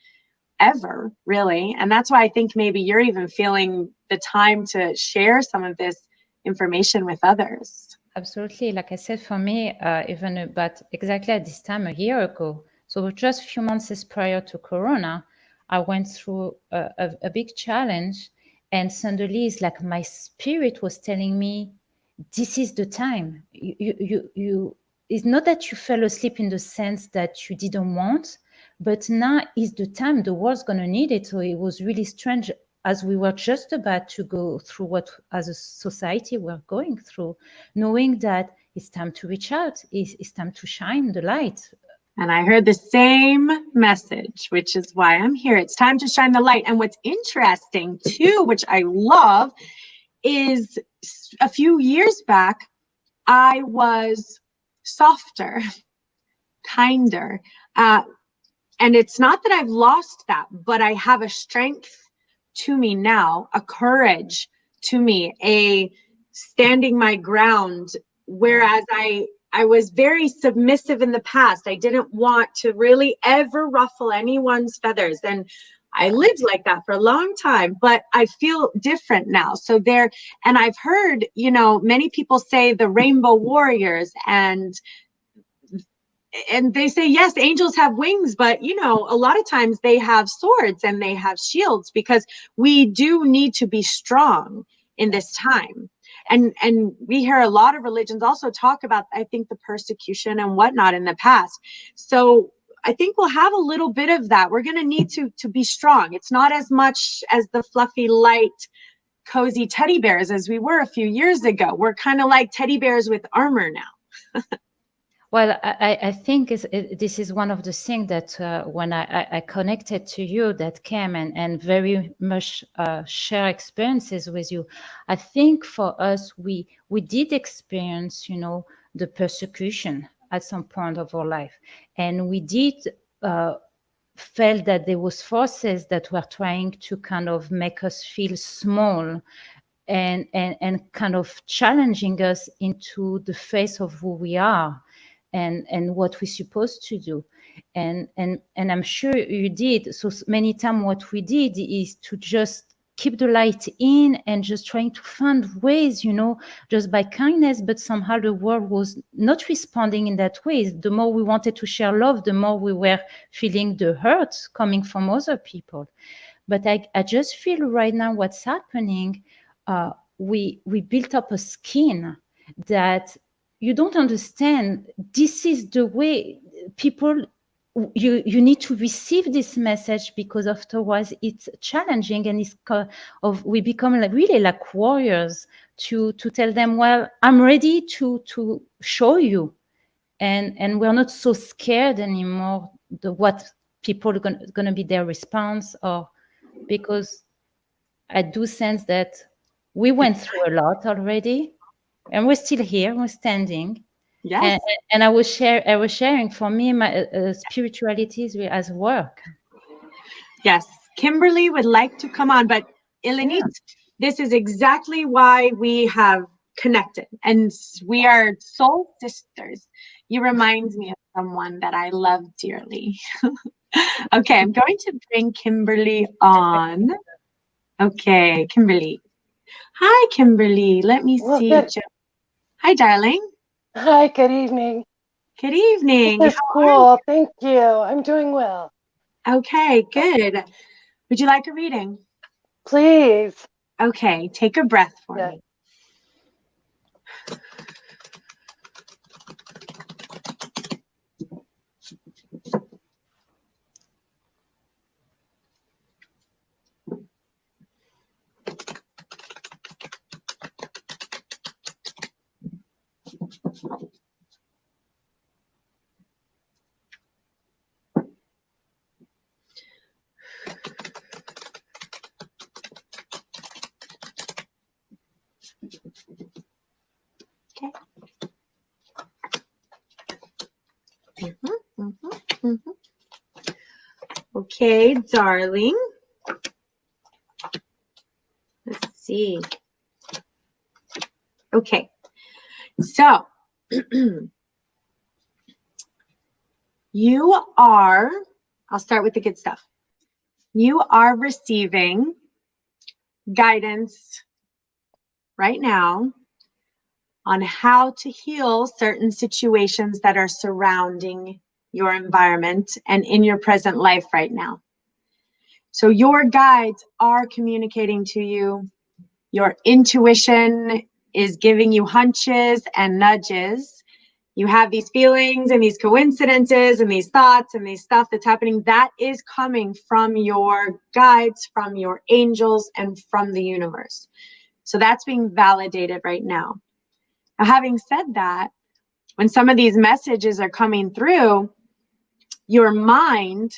A: ever, really. And that's why I think maybe you're even feeling the time to share some of this information with others.
B: Absolutely. Like I said, for me, even about exactly at this time a year ago, so just a few months prior to Corona, I went through a big challenge, and suddenly it's like my spirit was telling me, this is the time. It's not that you fell asleep in the sense that you didn't want, but now is the time. The world's going to need it. So it was really strange, as we were just about to go through what as a society we're going through, knowing that it's time to reach out, it's time to shine the light.
A: And I heard the same message, which is why I'm here. It's time to shine the light. And what's interesting too, which I love, is a few years back, I was softer, kinder. And it's not that I've lost that, but I have a strength to me now, a courage to me, a standing my ground, whereas I was very submissive in the past. I didn't want to really ever ruffle anyone's feathers. And I lived like that for a long time, but I feel different now. So and I've heard, many people say the rainbow warriors, and they say, yes, angels have wings, but a lot of times they have swords and they have shields, because we do need to be strong in this time. And we hear a lot of religions also talk about, I think, the persecution and whatnot in the past. So I think we'll have a little bit of that. We're going to need to be strong. It's not as much as the fluffy, light, cozy teddy bears as we were a few years ago. We're kind of like teddy bears with armor now.
B: Well, I think this is one of the things that when I connected to you, that came and very much share experiences with you. I think for us, we did experience, the persecution at some point of our life. And we did felt that there was forces that were trying to kind of make us feel small and kind of challenging us into the face of who we are. And what we're supposed to do, and I'm sure you did. So many times, what we did is to just keep the light in and just trying to find ways, just by kindness. But somehow the world was not responding in that way. The more we wanted to share love, the more we were feeling the hurt coming from other people. But I just feel right now what's happening. We built up a skin that you don't understand. This is the way people, you need to receive this message, because afterwards it's challenging, and we become really like warriors to tell them, well, I'm ready to show you, and we're not so scared anymore what people are going to be their response, or because I do sense that we went through a lot already. And we're still here. We're standing.
A: Yes.
B: And I was sharing. For me, my spirituality is as work.
A: Yes. Kimberly would like to come on, but IIanit, this is exactly why we have connected, and we are soul sisters. You remind me of someone that I love dearly. Okay, I'm going to bring Kimberly on. Okay, Kimberly. Hi, Kimberly. Let me
F: Well,
A: see.
F: good.
A: Hi, darling.
F: Hi, good evening.
A: Good evening.
F: This is
A: How
F: cool. Thank you. I'm doing well.
A: are you? Okay, good. Would you like a reading?
F: Please.
A: Okay, take a breath for
F: Yeah.
A: me. Okay. Okay, darling. Let's see. Okay, so you are, I'll start with the good stuff. You are receiving guidance right now on how to heal certain situations that are surrounding your environment and in your present life right now. So your guides are communicating to you. Your intuition is giving you hunches and nudges. You have these feelings and these coincidences and these thoughts and these stuff that's happening. That is coming from your guides, from your angels, and from the universe. So that's being validated right now. Now, having said that, when some of these messages are coming through, your mind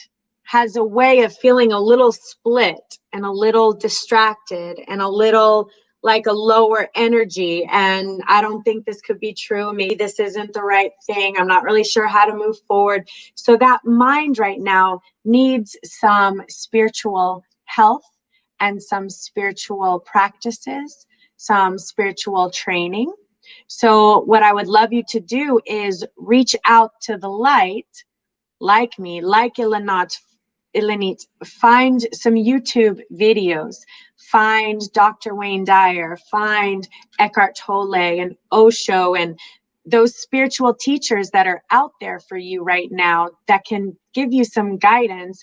A: has a way of feeling a little split and a little distracted and a little like a lower energy. And I don't think this could be true. Maybe this isn't the right thing. I'm not really sure how to move forward. So that mind right now needs some spiritual health and some spiritual practices, some spiritual training. So what I would love you to do is reach out to the light, like me, like IIanit, find some YouTube videos, find Dr. Wayne Dyer, find Eckhart Tolle and Osho and those spiritual teachers that are out there for you right now that can give you some guidance.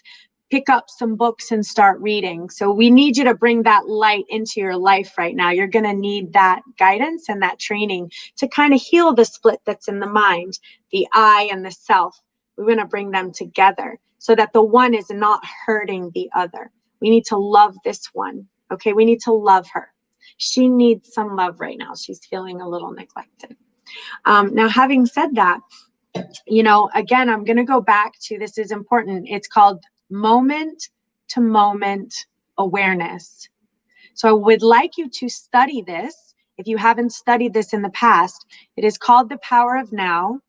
A: Pick up some books and start reading. So we need you to bring that light into your life right now. You're going to need that guidance and that training to kind of heal the split that's in the mind, the I and the self. We're going to bring them together so that the one is not hurting the other. We need to love this one. Okay, we need to love her. She needs some love right now. She's feeling a little neglected. Now, having said that, again, I'm going to go back to, this is important. It's called moment to moment awareness. So I would like you to study this. If you haven't studied this in the past, it is called the power of now,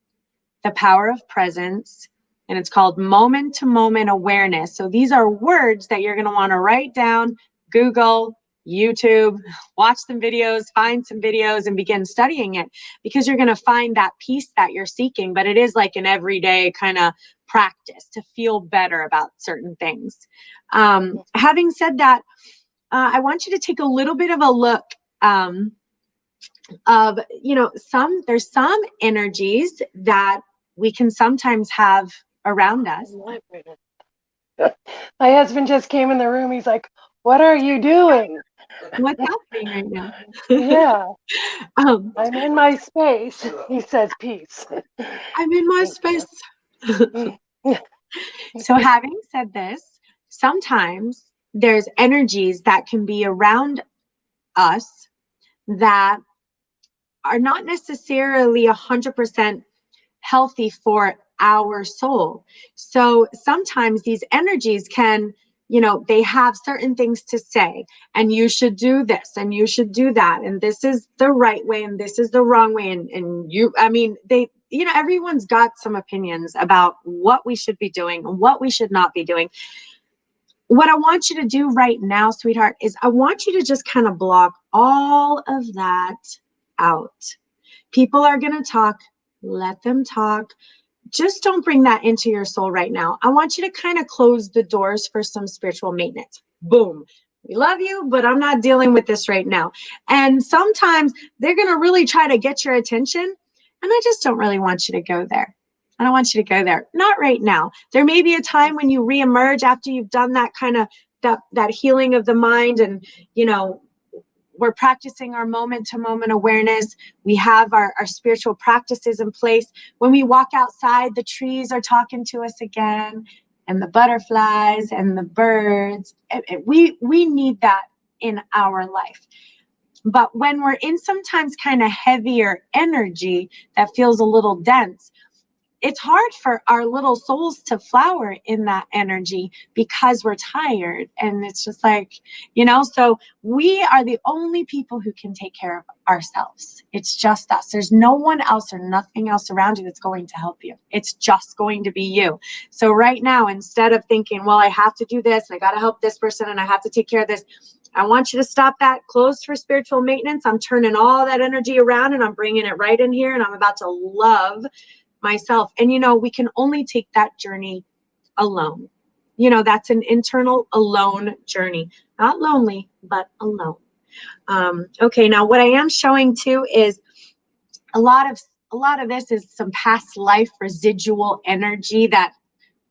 A: the power of presence, and it's called moment to moment awareness. So these are words that you're going to want to write down, Google, YouTube, watch some videos, find some videos, and begin studying it, because you're going to find that peace that you're seeking. But it is like an everyday kind of practice to feel better about certain things. Having said that, I want you to take a little bit of a look of, there's some energies that we can sometimes have around us.
F: My husband just came in the room. He's like, "What are you doing?"
A: What's happening right now?
F: Yeah. I'm in my space. He says, "Peace."
A: I'm in my space. So having said this, sometimes there's energies that can be around us that are not necessarily 100% healthy for our soul. So sometimes these energies can, they have certain things to say, and you should do this and you should do that, and this is the right way and this is the wrong way, and everyone's got some opinions about what we should be doing and what we should not be doing. What I want you to do right now, sweetheart, is I want you to just kind of block all of that out. People are going to talk. Let them talk. Just don't bring that into your soul right now. I want you to kind of close the doors for some spiritual maintenance. Boom. We love you, but I'm not dealing with this right now. And sometimes they're going to really try to get your attention. And I just don't really want you to go there. I don't want you to go there. Not right now. There may be a time when you reemerge after you've done that kind of that healing of the mind, and we're practicing our moment-to-moment awareness. We have our spiritual practices in place. When we walk outside, the trees are talking to us again, and the butterflies and the birds. We need that in our life. But when we're in sometimes kind of heavier energy that feels a little dense, it's hard for our little souls to flower in that energy because we're tired. And it's just like, so we are the only people who can take care of ourselves. It's just us. There's no one else or nothing else around you that's going to help you. It's just going to be you. So right now, instead of thinking, well, I have to do this, and I got to help this person, and I have to take care of this, I want you to stop that. Close for spiritual maintenance. I'm turning all that energy around, and I'm bringing it right in here, and I'm about to love myself. And we can only take that journey alone. That's an internal alone journey, not lonely, but alone. Okay, now what I am showing too is a lot of this is some past life residual energy that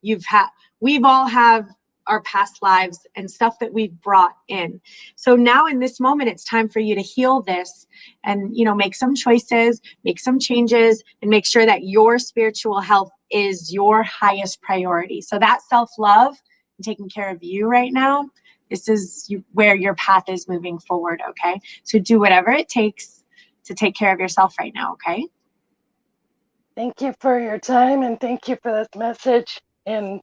A: we've all have our past lives and stuff that we've brought in. So now in this moment, it's time for you to heal this and, make some choices, make some changes, and make sure that your spiritual health is your highest priority. So that self-love and taking care of you right now, this is where your path is moving forward. Okay. So do whatever it takes to take care of yourself right now. Okay.
F: Thank you for your time, and thank you for this message. And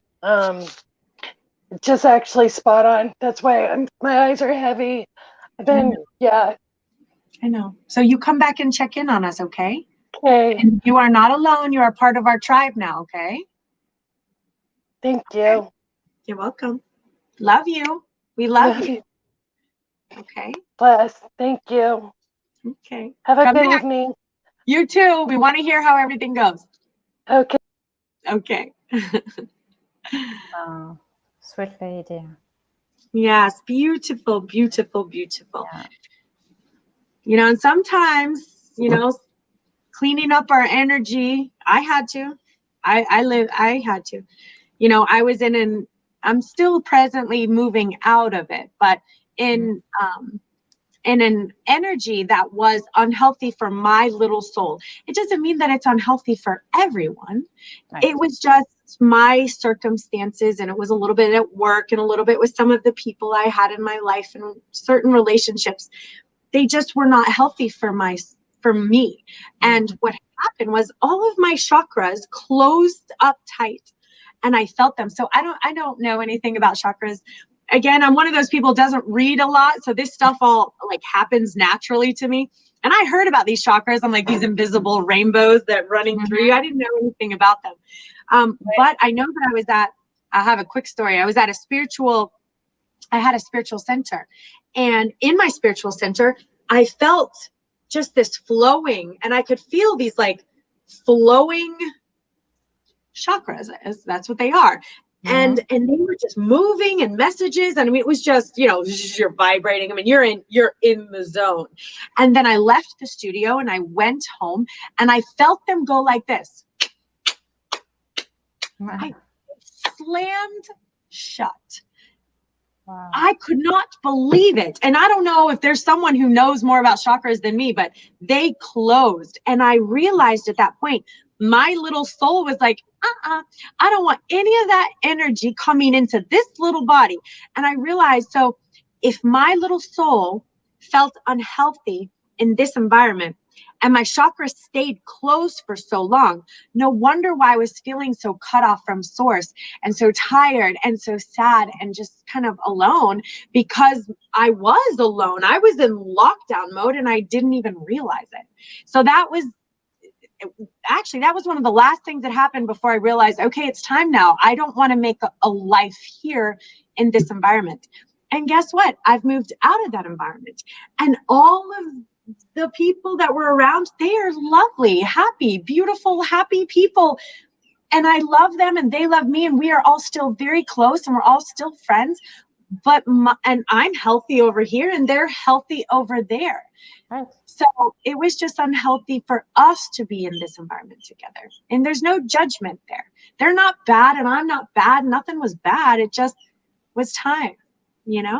F: just actually spot on. That's why my eyes are heavy. Yeah.
A: I know. So you come back and check in on us, okay?
F: Okay.
A: And you are not alone. You are part of our tribe now, okay?
F: Thank you.
A: You're welcome. Love you. We love you. Okay.
F: Bless. Thank you.
A: Okay.
F: Have a
A: Come
F: good
A: back.
F: evening.
A: You too. We want to hear how everything goes.
F: Okay.
A: Okay.
B: Sweet lady.
A: Yes. Beautiful, beautiful, beautiful.
B: Yeah.
A: And sometimes, cleaning up our energy, I had to. I had to. I'm still presently moving out of it, but in an energy that was unhealthy for my little soul. It doesn't mean that it's unhealthy for everyone. Right. It was just my circumstances, and it was a little bit at work and a little bit with some of the people I had in my life and certain relationships. They just were not healthy for me. And what happened was all of my chakras closed up tight, and I felt them. So I don't know anything about chakras. Again, I'm one of those people who doesn't read a lot. So this stuff all happens naturally to me. And I heard about these chakras. I'm like these invisible rainbows that running through you. I didn't know anything about them. But I know that I have a quick story. I had a spiritual center. And in my spiritual center, I felt just this flowing, and I could feel these flowing chakras. That's what they are. And they were just moving and messages. And I mean, it was just, you're vibrating. I mean, you're in the zone. And then I left the studio and I went home and I felt them go like this. Wow. I slammed shut. Wow. I could not believe it. And I don't know if there's someone who knows more about chakras than me, but they closed. And I realized at that point, my little soul was like, I don't want any of that energy coming into this little body. And I realized, so if my little soul felt unhealthy in this environment and my chakras stayed closed for so long, no wonder why I was feeling so cut off from source and so tired and so sad and just kind of alone, because I was alone. I was in lockdown mode and I didn't even realize it. So that was one of the last things that happened before I realized, okay, it's time now. I don't want to make a life here in this environment. And guess what? I've moved out of that environment. And all of the people that were around, they are lovely, happy, beautiful, happy people. And I love them and they love me, and we are all still very close and we're all still friends. But and I'm healthy over here and they're healthy over there.
B: Right.
A: So it was just unhealthy for us to be in this environment together. And there's no judgment there. They're not bad and I'm not bad. Nothing was bad. It just was time,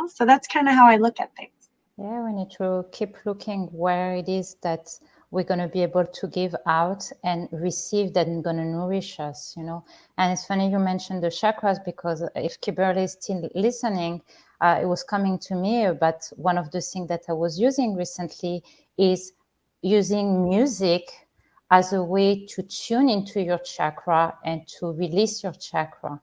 A: So that's kind of how I look at things.
B: Yeah, we need to keep looking where it is that we're going to be able to give out and receive that is going to nourish us, And it's funny you mentioned the chakras, because if Kimberly is still listening, it was coming to me about one of the things that I was using recently is using music as a way to tune into your chakra and to release your chakra,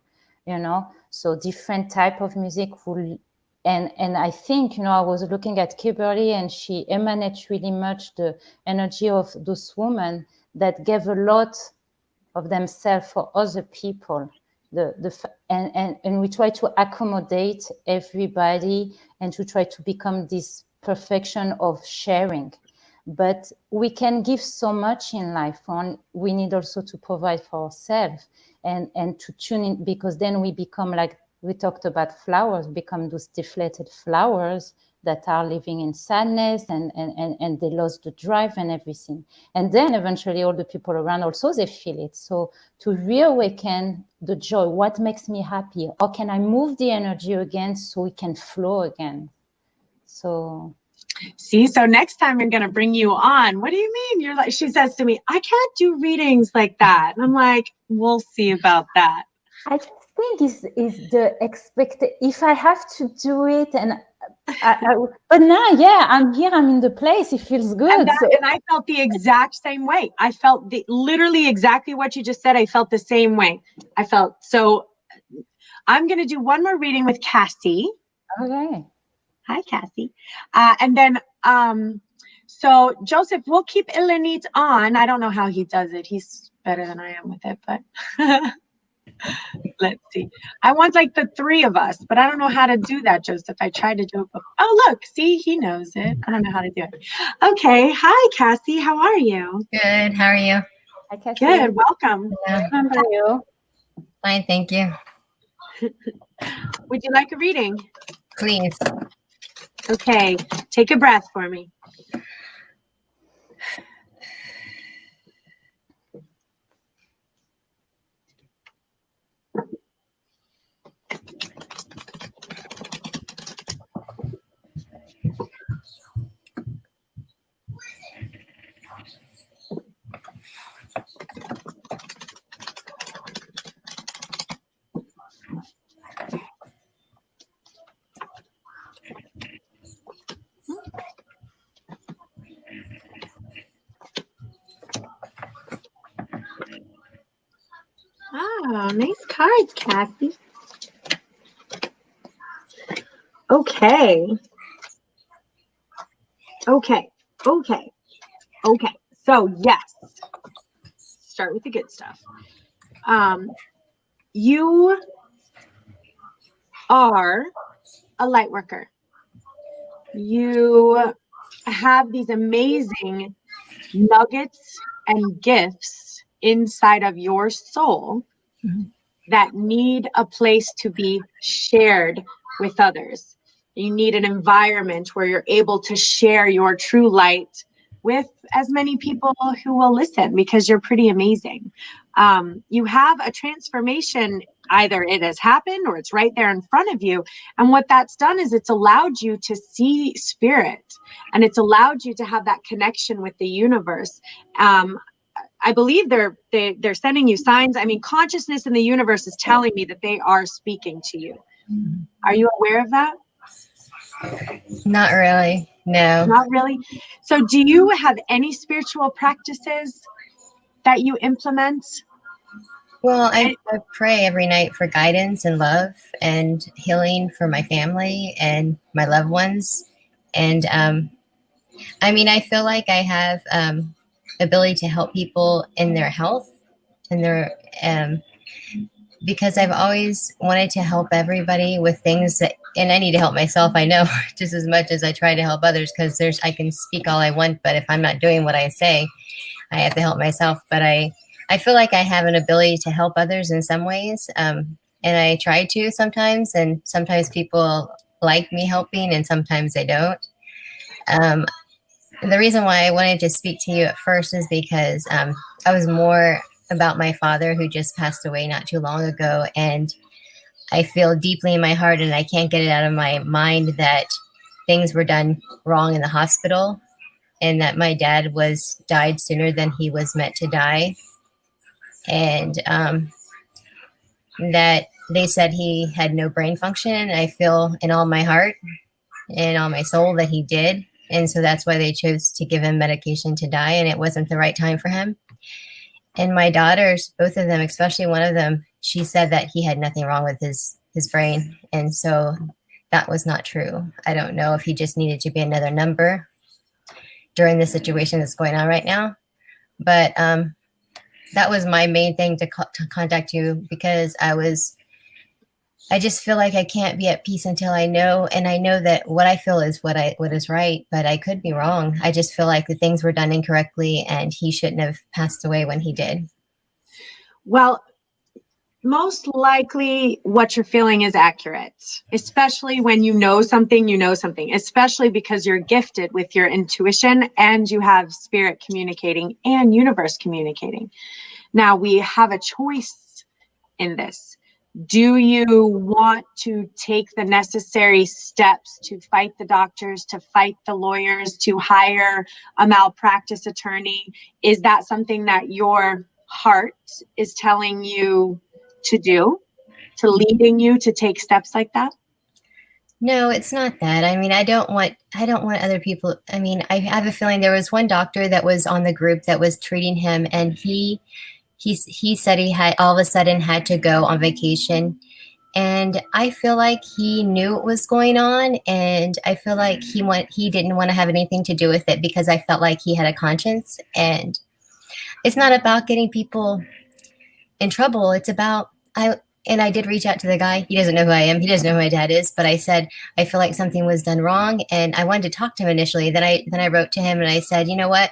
B: So different type of music will. And I think, I was looking at Kimberly and she emanates really much the energy of those women that gave a lot of themselves for other people. And we try to accommodate everybody and to try to become this perfection of sharing. But we can give so much in life. We need also to provide for ourselves and to tune in, because then we become like, we talked about flowers, become those deflated flowers that are living in sadness and they lost the drive and everything. And then eventually all the people around also, they feel it. So to reawaken the joy, what makes me happy? How can I move the energy again so we can flow again? So
A: next time I'm going to bring you on. What do you mean? You're like, she says to me, I can't do readings like that. And I'm like, we'll see about that.
B: I just think is the expected, if I have to do it, and but now, yeah, I'm here, I'm in the place, it feels good.
A: And I felt the exact same way. I felt literally exactly what you just said. I felt the same way. So I'm going to do one more reading with Cassie.
B: Okay.
A: Hi, Cassie. And then, so Joseph, we'll keep IIanit on. I don't know how he does it. He's better than I am with it, but let's see. I want like the three of us, but I don't know how to do that, Joseph. I tried to do it before. Oh, look, see, he knows it. I don't know how to do it. Okay. Hi, Cassie. How are you?
G: Good. How are you?
B: Hi, Cassie.
A: Good. Welcome.
G: Yeah.
B: How are you?
G: Fine, thank you.
A: Would you like a reading?
G: Please.
A: Okay. Take a breath for me. Oh, nice cards, Cassie. Okay. So yes, start with the good stuff. You are a light worker. You have these amazing nuggets and gifts inside of your soul that need a place to be shared with others. You need an environment where you're able to share your true light with as many people who will listen, because you're pretty amazing. You have a transformation, either it has happened or it's right there in front of you. And what that's done is it's allowed you to see spirit, and it's allowed you to have that connection with the universe. I believe they're sending you signs. I mean, consciousness in the universe is telling me that they are speaking to you. Are you aware of that?
G: Not really. No.
A: Not really. So do you have any spiritual practices that you implement?
G: Well, I pray every night for guidance and love and healing for my family and my loved ones. And I mean, I feel like I have ability to help people in their health and their because I've always wanted to help everybody with things that and I need to help myself, I know, just as much as I try to help others, because I can speak all I want, but if I'm not doing what I say, I have to help myself. But I feel like I have an ability to help others in some ways, and I try to sometimes, and sometimes people like me helping, and sometimes they don't. The reason why I wanted to speak to you at first is because I was more about my father, who just passed away not too long ago, and I feel deeply in my heart, and I can't get it out of my mind, that things were done wrong in the hospital, and that my dad died sooner than he was meant to die, and that they said he had no brain function. I feel in all my heart and all my soul that he did, and so that's why they chose to give him medication to die, and it wasn't the right time for him. And my daughters, both of them, especially one of them, she said that he had nothing wrong with his brain. And so that was not true. I don't know if he just needed to be another number during the situation that's going on right now. But that was my main thing to contact you, because I just feel like I can't be at peace until I know, and I know that what I feel is what is right, but I could be wrong. I just feel like the things were done incorrectly, and he shouldn't have passed away when he did.
A: Well, most likely what you're feeling is accurate, especially when you know something, especially because you're gifted with your intuition and you have spirit communicating and universe communicating. Now we have a choice in this. Do you want to take the necessary steps to fight the doctors, to fight the lawyers, to hire a malpractice attorney? Is that something that your heart is telling you to do, to leading you to take steps like that?
G: No, it's not that. I mean, I don't want other people. I mean, I have a feeling there was one doctor that was on the group that was treating him, and he said he had all of a sudden had to go on vacation. And I feel like he knew what was going on, and I feel like he didn't want to have anything to do with it, because I felt like he had a conscience. And it's not about getting people in trouble. It's about and I did reach out to the guy. He doesn't know who I am. He doesn't know who my dad is. But I said, I feel like something was done wrong, and I wanted to talk to him initially. Then I wrote to him and I said, you know what?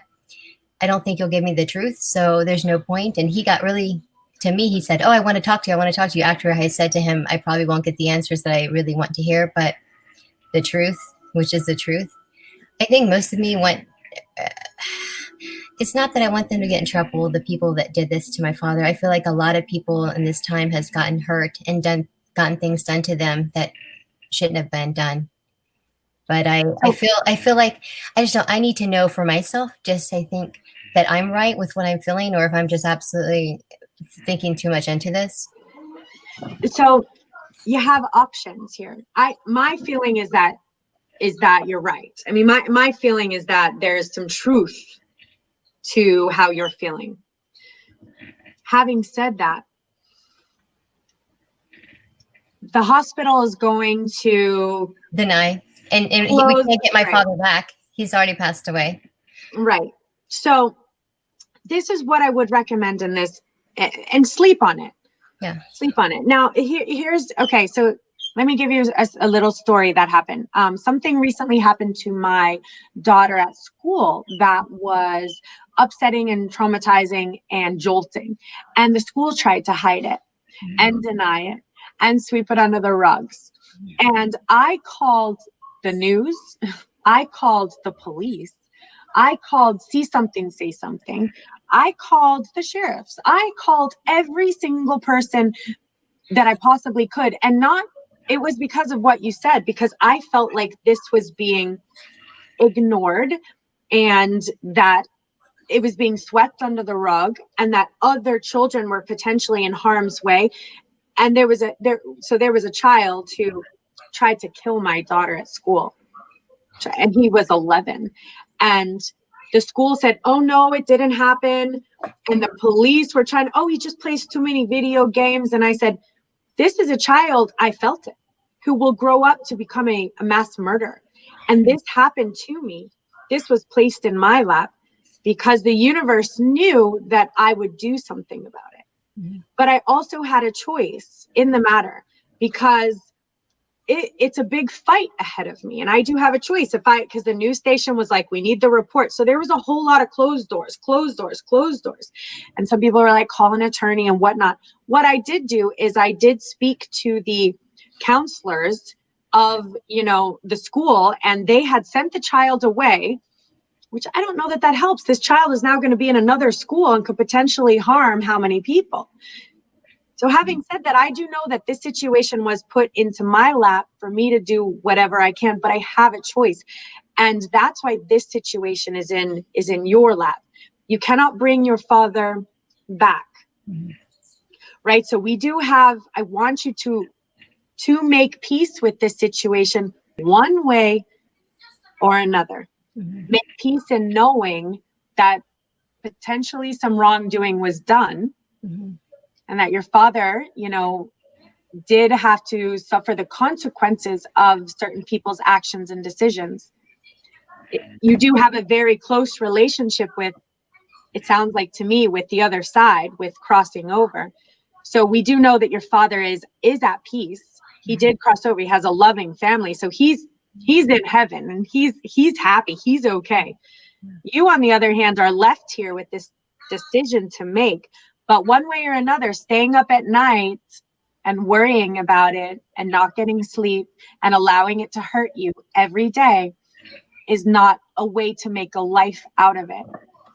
G: I don't think you'll give me the truth, so there's no point. And he got really, to me, he said, oh, I want to talk to you. After I said to him, I probably won't get the answers that I really want to hear, but the truth, which is the truth. I think most of me it's not that I want them to get in trouble, the people that did this to my father. I feel like a lot of people in this time has gotten hurt and gotten things done to them that shouldn't have been done. But I feel like I need to know for myself, just I think that I'm right with what I'm feeling, or if I'm just absolutely thinking too much into this.
A: So you have options here. My feeling is that you're right. I mean, my feeling is that there's some truth to how you're feeling. Having said that, the hospital is going to
G: deny, and we can't get my father back. He's already passed away. Right.
A: So this is what I would recommend in this, and sleep on it.
G: Yeah.
A: Sleep on it. Now, here's, okay, so let me give you a little story that happened. Something recently happened to my daughter at school that was upsetting and traumatizing and jolting. And the school tried to hide it and deny it and sweep it under the rugs. And I called the news. I called the police. I called See Something, Say Something. I called the sheriffs. I called every single person that I possibly could. And it was because of what you said, because I felt like this was being ignored and that it was being swept under the rug and that other children were potentially in harm's way. And there was a child who tried to kill my daughter at school, and he was 11. And the school said, oh no, it didn't happen. And the police were trying, he just plays too many video games. And I said, this is a child, I felt it, who will grow up to become a mass murderer. And this happened to me. This was placed in my lap because the universe knew that I would do something about it. Mm-hmm. But I also had a choice in the matter, because it's a big fight ahead of me, and I do have a choice because the news station was like, we need the report. So there was a whole lot of closed doors. And some people were like, call an attorney and whatnot. What I did do is I did speak to the counselors of, the school, and they had sent the child away, which I don't know that helps. This child is now going to be in another school and could potentially harm how many people. So having said that, I do know that this situation was put into my lap for me to do whatever I can, but I have a choice. And that's why this situation is in your lap. You cannot bring your father back. Mm-hmm. Right? So I want you to make peace with this situation one way or another. Mm-hmm. Make peace in knowing that potentially some wrongdoing was done. Mm-hmm. And that your father, did have to suffer the consequences of certain people's actions and decisions. You do have a very close relationship with, it sounds like to me, with the other side, with crossing over. So we do know that your father is at peace. He did cross over. He has a loving family. So he's in heaven and he's happy. He's okay. You, on the other hand, are left here with this decision to make. But one way or another, staying up at night and worrying about it and not getting sleep and allowing it to hurt you every day is not a way to make a life out of it.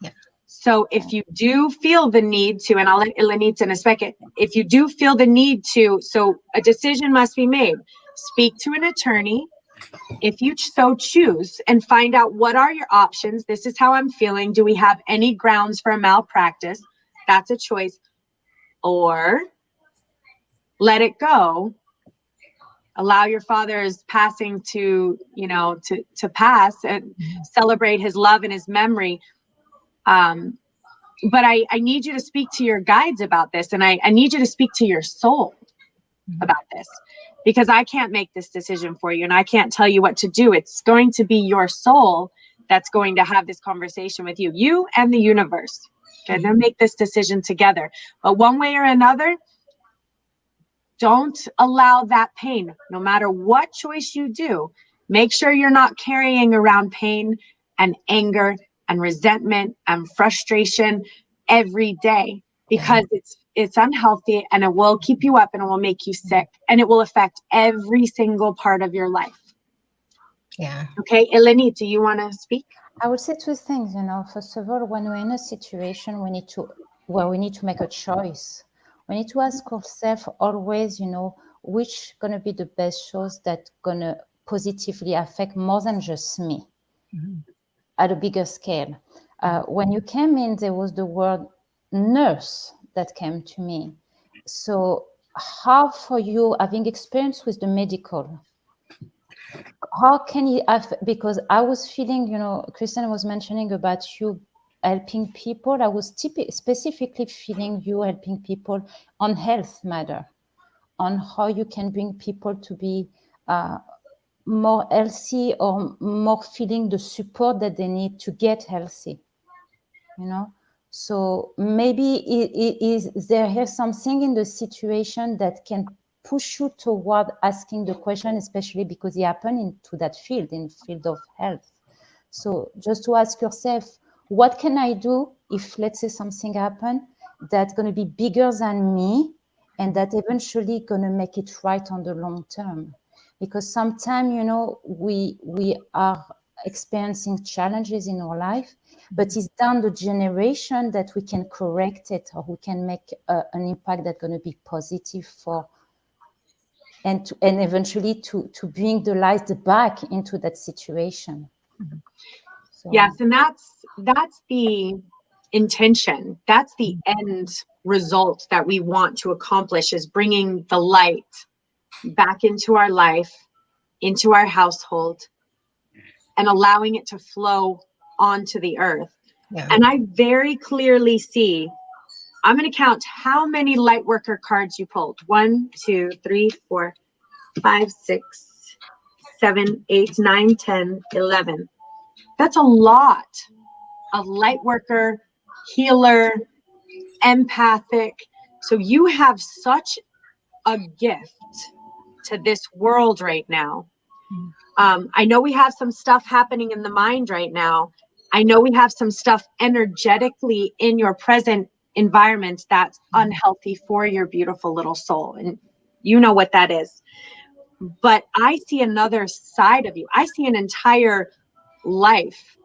A: Yeah. So if you do feel the need to, and I'll let IIanit in a second, if you do feel the need to, so a decision must be made. Speak to an attorney if you so choose and find out what are your options. This is how I'm feeling. Do we have any grounds for a malpractice? That's a choice. Or let it go. Allow your father's passing to pass and celebrate his love and his memory. But I need you to speak to your guides about this. And I need you to speak to your soul about this, because I can't make this decision for you and I can't tell you what to do. It's going to be your soul that's going to have this conversation with you and the universe. Okay, they'll make this decision together. But one way or another, don't allow that pain. No matter what choice you do, make sure you're not carrying around pain and anger and resentment and frustration every day, because it's unhealthy and it will keep you up and it will make you sick and it will affect every single part of your life. Yeah. Okay, IIanit, do you want to speak?
B: I would say two things, First of all, when we're in a situation we need to make a choice. We need to ask ourselves always, which going to be the best choice that's going to positively affect more than just me at a bigger scale. When you came in, there was the word nurse that came to me. So how for you, having experience with the medical, how can you have, because I was feeling, Kristen was mentioning about you helping people. I was specifically feeling you helping people on health matter, on how you can bring people to be more healthy or more feeling the support that they need to get healthy, So maybe there is something in the situation that can push you toward asking the question, especially because it happened into that field, in field of health. So just to ask yourself, what can I do if, let's say, something happened that's going to be bigger than me and that eventually going to make it right on the long term? Because sometimes, we are experiencing challenges in our life, but it's down the generation that we can correct it, or we can make an impact that's going to be positive for, and eventually to bring the light back into that situation. So.
A: Yes, and that's the intention. That's the end result that we want to accomplish, is bringing the light back into our life, into our household, and allowing it to flow onto the earth. Yeah. And I very clearly see, I'm going to count how many Lightworker cards you pulled. 1, 2, 3, 4, 5, 6, 7, 8, 9, 10, 11. That's a lot of Lightworker, healer, empathic. So you have such a gift to this world right now. I know we have some stuff happening in the mind right now. I know we have some stuff energetically in your present environment that's unhealthy for your beautiful little soul. And you know what that is. But I see another side of you. I see an entire life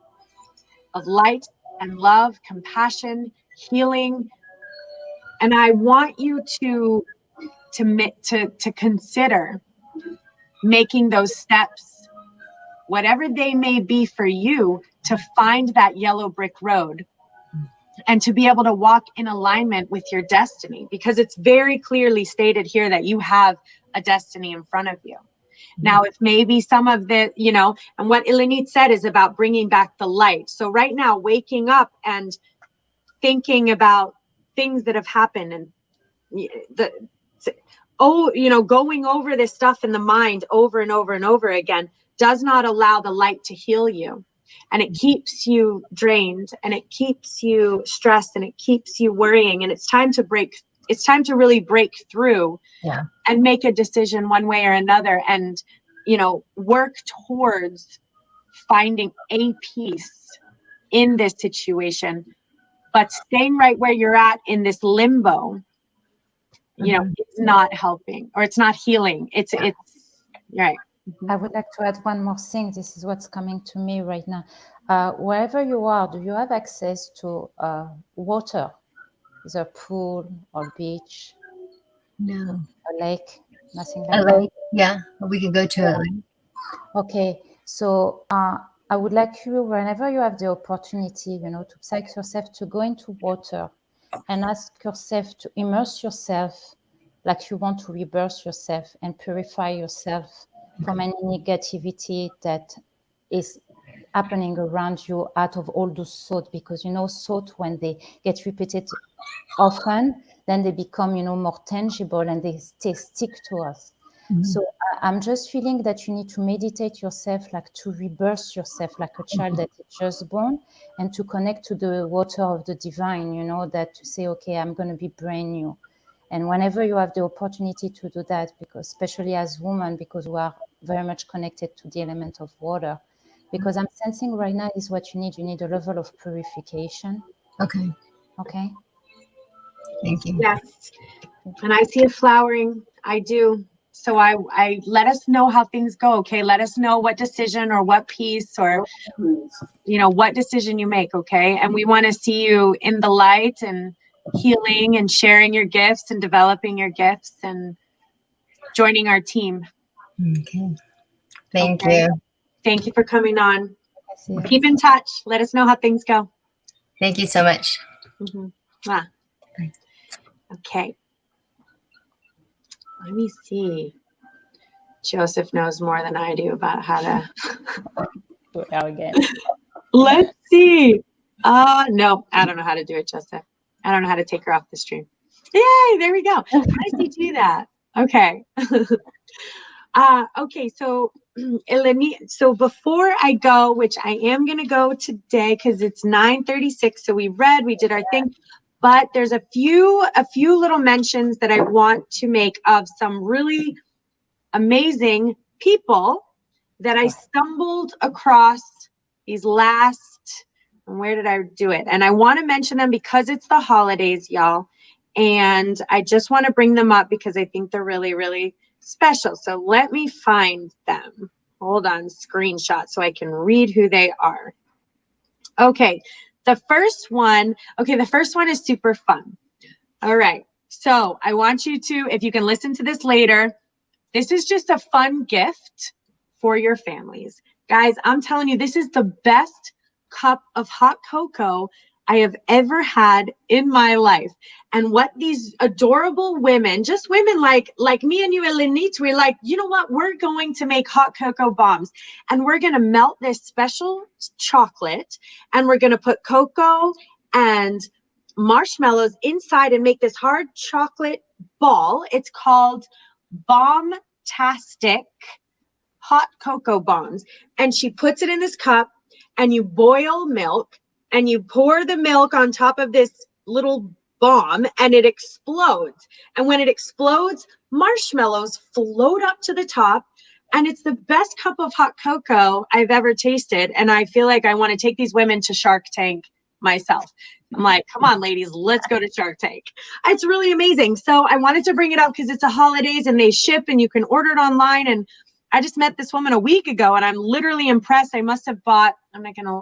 A: of light and love, compassion, healing. And I want you to consider making those steps, whatever they may be for you, to find that yellow brick road and to be able to walk in alignment with your destiny, because it's very clearly stated here that you have a destiny in front of you. Now, if maybe some of the, and what IIanit said is about bringing back the light. So right now, waking up and thinking about things that have happened and going over this stuff in the mind over and over and over again does not allow the light to heal you. And it keeps you drained, and it keeps you stressed, and it keeps you worrying. And it's time to really break through and make a decision one way or another, and, work towards finding a peace in this situation. But staying right where you're at in this limbo, it's not helping, or it's not healing. It's right.
B: I would like to add one more thing. This is what's coming to me right now. Wherever you are, do you have access to water? Is there a pool or beach?
G: No.
B: A lake? Nothing like
G: A
B: that?
G: lake? Yeah, we can go to a lake.
B: Okay, so I would like you, whenever you have the opportunity, to psych yourself to go into water and ask yourself to immerse yourself like you want to rebirth yourself and purify yourself from any negativity that is happening around you out of all those thoughts, because thoughts, when they get repeated often, then they become more tangible and they stick to us. So I'm just feeling that you need to meditate yourself, like to rebirth yourself like a child that is just born, and to connect to the water of the divine, that to say, okay, I'm going to be brand new. And whenever you have the opportunity to do that, because especially as women, because we are very much connected to the element of water, because I'm sensing right now is what you need. You need a level of purification.
G: Okay.
B: Okay.
G: Thank you.
A: Yes. And I see it flowering. I do. So I let us know how things go. Okay. Let us know what decision or what piece or, what decision you make. Okay. And we want to see you in the light and healing and sharing your gifts and developing your gifts and joining our team.
G: Okay. Thank you.
A: Thank you for coming on.
B: Yes.
A: Keep in touch. Let us know how things go.
G: Thank you so much.
A: Okay. Let me see. Joseph knows more than I do about how to.
B: Do it out again.
A: Let's see. No, I don't know how to do it, Joseph. I don't know how to take her off the stream. Yay, there we go. How does he do that? Okay. Okay, so IIanit, so before I go, which I am going to go today because it's 9:36, so we did our thing, but there's a few little mentions that I want to make of some really amazing people that I stumbled across these last, where did I do it? And I want to mention them because it's the holidays, y'all. And I just want to bring them up because I think they're really, really special. So let me find them. Hold on, screenshot so I can read who they are. Okay, the first one is super fun. All right, so I want you to, if you can listen to this later, this is just a fun gift for your families. Guys, I'm telling you, this is the best cup of hot cocoa I have ever had in my life. And what these adorable women, just women like me and you, IIanit, we're like, you know what? We're going to make hot cocoa bombs. And we're going to melt this special chocolate. And we're going to put cocoa and marshmallows inside and make this hard chocolate ball. It's called Bombtastic hot cocoa bombs. And she puts it in this cup, and you boil milk, and you pour the milk on top of this little bomb and it explodes. And when it explodes, marshmallows float up to the top. And it's the best cup of hot cocoa I've ever tasted. And I feel like I want to take these women to Shark Tank myself. I'm like, come on, ladies, let's go to Shark Tank. It's really amazing. So I wanted to bring it up because it's the holidays and they ship and you can order it online. And I just met this woman a week ago and I'm literally impressed. I must have bought, I'm not going to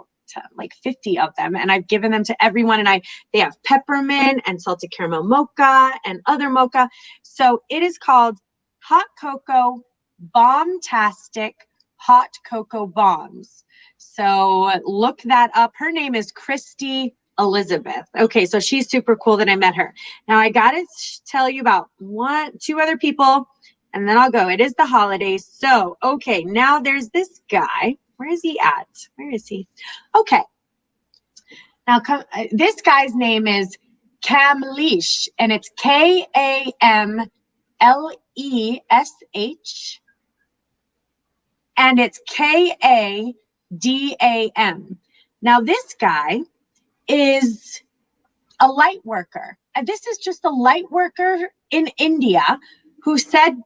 A: like 50 of them, and I've given them to everyone. And they have peppermint and salted caramel mocha and other mocha. So it is called Hot Cocoa Bombtastic Hot Cocoa Bombs. So look that up. Her name is Christy Elizabeth. Okay, so she's super cool that I met her. Now I gotta tell you about two other people, and then I'll go. It is the holidays. So, okay, now there's this guy. Where is he at? Where is he? Okay. Now, this guy's name is Kamlesh, and it's Kamlesh, and it's Kadam. Now, this guy is a light worker. And this is just a light worker in India who said,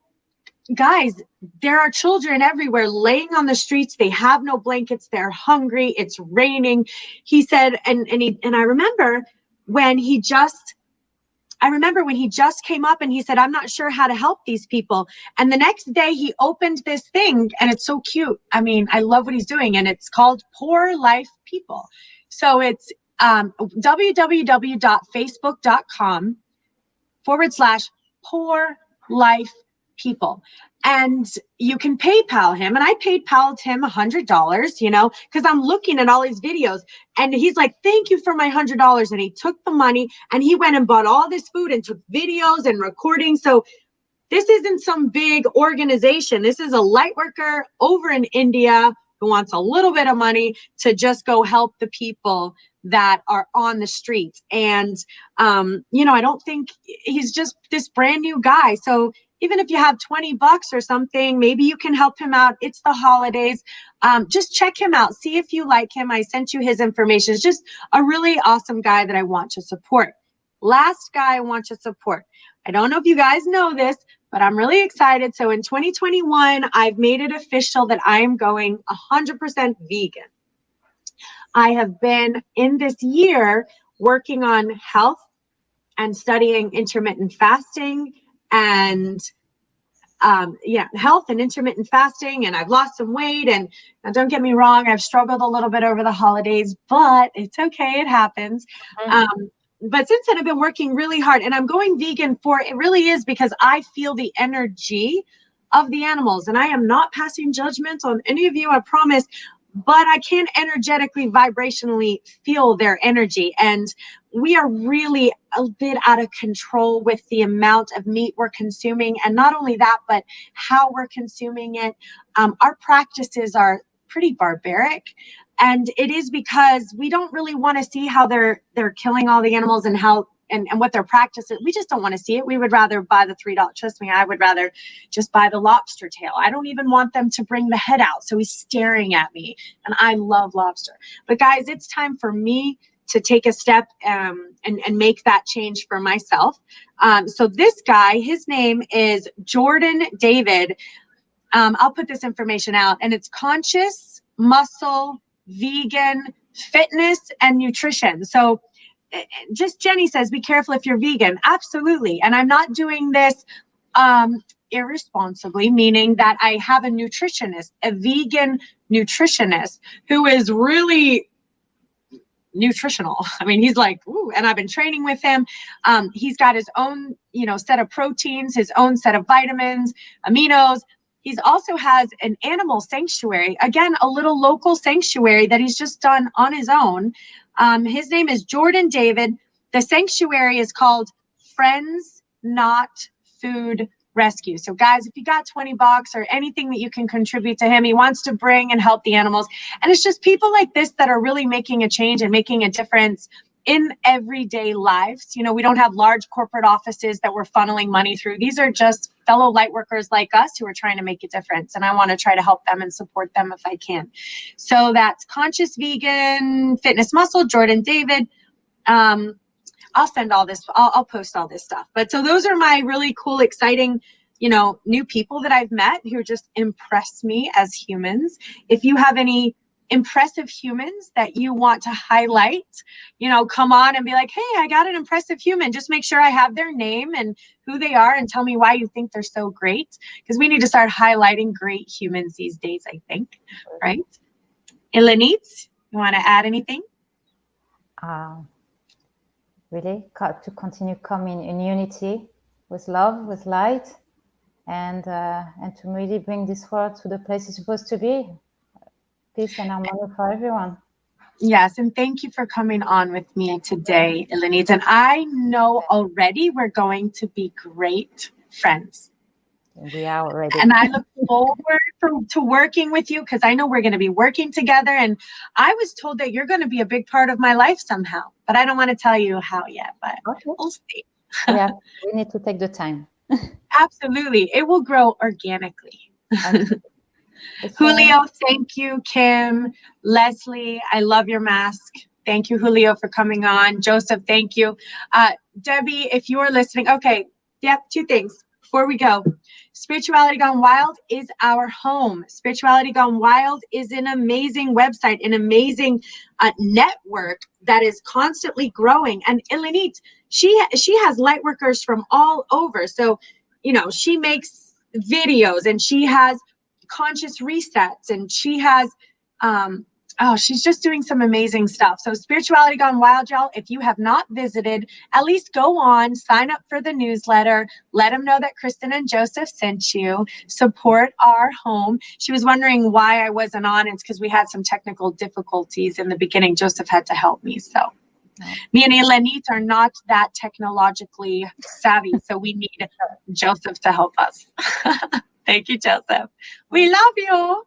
A: guys, there are children everywhere laying on the streets. They have no blankets. They're hungry. It's raining. He said, and I remember when he just came up and he said, I'm not sure how to help these people. And the next day he opened this thing and it's so cute. I mean, I love what he's doing. And it's called Poor Life People. So it's www.facebook.com/Poor Life People. And you can PayPal him. And I PayPal'd him $100, because I'm looking at all his videos. And he's like, thank you for my $100. And he took the money and he went and bought all this food and took videos and recordings. So this isn't some big organization. This is a light worker over in India who wants a little bit of money to just go help the people that are on the streets. And, I don't think he's just this brand new guy. So even if you have $20 or something, maybe you can help him out. It's the holidays. Just check him out. See if you like him. I sent you his information. It's just a really awesome guy that I want to support. Last guy I want to support. I don't know if you guys know this, but I'm really excited. So in 2021, I've made it official that I am going 100% vegan. I have been in this year working on health and studying intermittent fasting and health and intermittent fasting. And I've lost some weight. And now don't get me wrong, I've struggled a little bit over the holidays, but it's okay. It happens. But since then, I've been working really hard, and I'm going vegan it really is because I feel the energy of the animals. And I am not passing judgment on any of you, I promise, but I can energetically, vibrationally feel their energy. And we are really a bit out of control with the amount of meat we're consuming. And not only that, but how we're consuming it. Our practices are pretty barbaric. And it is because we don't really want to see how they're killing all the animals and how and what their practice is. We just don't want to see it. We would rather buy the $3. Trust me, I would rather just buy the lobster tail. I don't even want them to bring the head out. So he's staring at me, and I love lobster. But guys, it's time for me to take a step and make that change for myself. So this guy, his name is Jordan David. I'll put this information out, and it's Conscious Muscle Vegan Fitness and Nutrition. So just Jenny says, be careful if you're vegan. Absolutely. And I'm not doing this irresponsibly, meaning that I have a nutritionist, a vegan nutritionist who is really nutritional. I mean, he's like, ooh, and I've been training with him. He's got his own, set of proteins, his own set of vitamins, aminos. He also has an animal sanctuary, again, a little local sanctuary that he's just done on his own. His name is Jordan David. The sanctuary is called Friends Not Food Rescue. So guys, if you got $20 or anything that you can contribute to him, he wants to bring and help the animals. And it's just people like this that are really making a change and making a difference in everyday lives. We don't have large corporate offices that we're funneling money through. These are just fellow light workers like us who are trying to make a difference. And I want to try to help them and support them if I can. So that's Conscious Vegan Fitness Muscle, Jordan David. I'll send all this, I'll post all this stuff. But so those are my really cool, exciting, you know, new people that I've met who just impress me as humans. If you have any impressive humans that you want to highlight, you know, come on and be like, hey, I got an impressive human. Just make sure I have their name and who they are and tell me why you think they're so great. Because we need to start highlighting great humans these days, I think, right? IIanit, you want to add anything?
B: Really, to continue coming in unity with love, with light, and to really bring this world to the place it's supposed to be. Peace and harmony for everyone.
A: Yes, and thank you for coming on with me today, IIanit. And I know already we're going to be great friends.
B: We are already.
A: And I look forward to working with you because I know we're going to be working together. And I was told that you're going to be a big part of my life somehow, but I don't want to tell you how yet, but we'll see.
B: Yeah, we need to take the time.
A: Absolutely. It will grow organically. Julio, thank you. Kim, Leslie, I love your mask. Thank you, Julio, for coming on. Joseph, thank you. Debbie, if you are listening, okay, yep, two things before we go. Spirituality Gone Wild is our home. Spirituality Gone Wild is an amazing website, an amazing network that is constantly growing. And IIanit, she has Lightworkers from all over. So, you know, she makes videos and she has conscious resets and she has she's just doing some amazing stuff. So Spirituality Gone Wild, y'all, if you have not visited, at least go on, sign up for the newsletter, let them know that Kristen and Joseph sent you, support our home. She was wondering why I wasn't on. It's because we had some technical difficulties in the beginning. Joseph had to help me. So me and IIanit are not that technologically savvy, so we need Joseph to help us. Thank you, Joseph. We love you.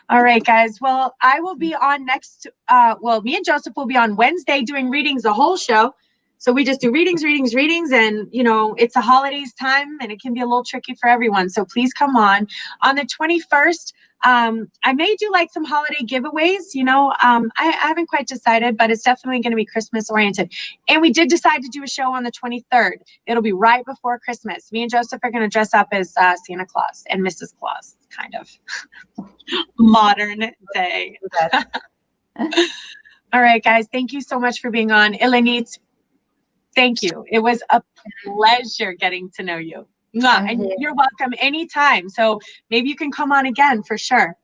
A: All right, guys. Well, I will be on next. Me and Joseph will be on Wednesday doing readings the whole show. So we just do readings, and you know, it's a holidays time and it can be a little tricky for everyone. So please come on. On the 21st, I may do like some holiday giveaways. You know, I haven't quite decided, but it's definitely going to be Christmas oriented. And we did decide to do a show on the 23rd. It'll be right before Christmas. Me and Joseph are going to dress up as Santa Claus and Mrs. Claus, kind of modern day. All right, guys. Thank you so much for being on. IIanit, thank you. It was a pleasure getting to know you. And you're welcome anytime. So maybe you can come on again for sure.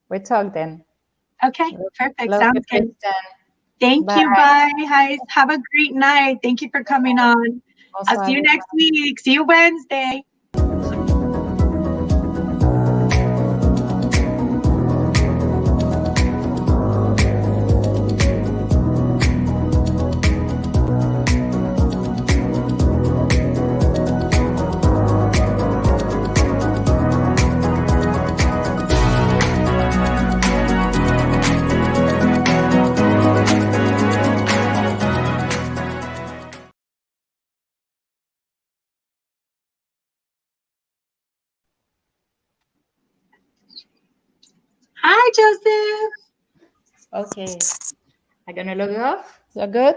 B: We talk then.
A: Okay, perfect. Sounds good. Thank you. Bye. Guys. Have a great night. Thank you for coming on. Also, I'll see you next week. See you Wednesday. Hi, Joseph.
B: Okay. I'm going to log off. You're good?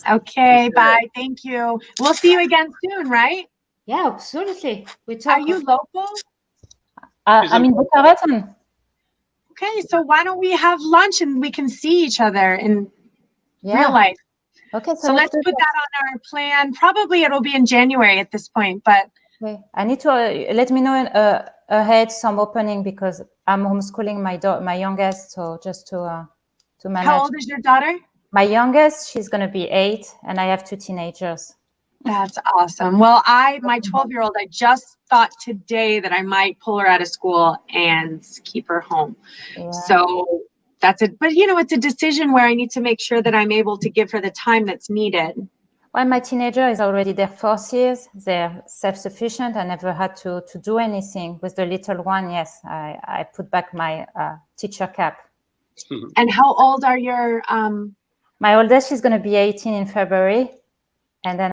A: Okay, bye. Thank you. We'll see you again soon, right?
B: Yeah, absolutely. We talk.
A: Are you local?
B: I'm in Bucharest.
A: Okay, so why don't we have lunch and we can see each other in real life?
B: Okay,
A: so let's put that on our plan. Probably it'll be in January at this point, but
B: okay. I need to let me know ahead some opening because I'm homeschooling my youngest, so just to manage.
A: How old is your daughter?
B: My youngest, she's going to be 8, and I have 2 teenagers.
A: That's awesome. Well, my 12-year-old, I just thought today that I might pull her out of school and keep her home. Yeah. So that's it. But, you know, it's a decision where I need to make sure that I'm able to give her the time that's needed.
B: Well, my teenager is already there 4 years. They're self-sufficient. I never had to do anything. With the little one, yes, I put back my teacher cap.
A: And how old are your...
B: My oldest is going to be 18 in February. And then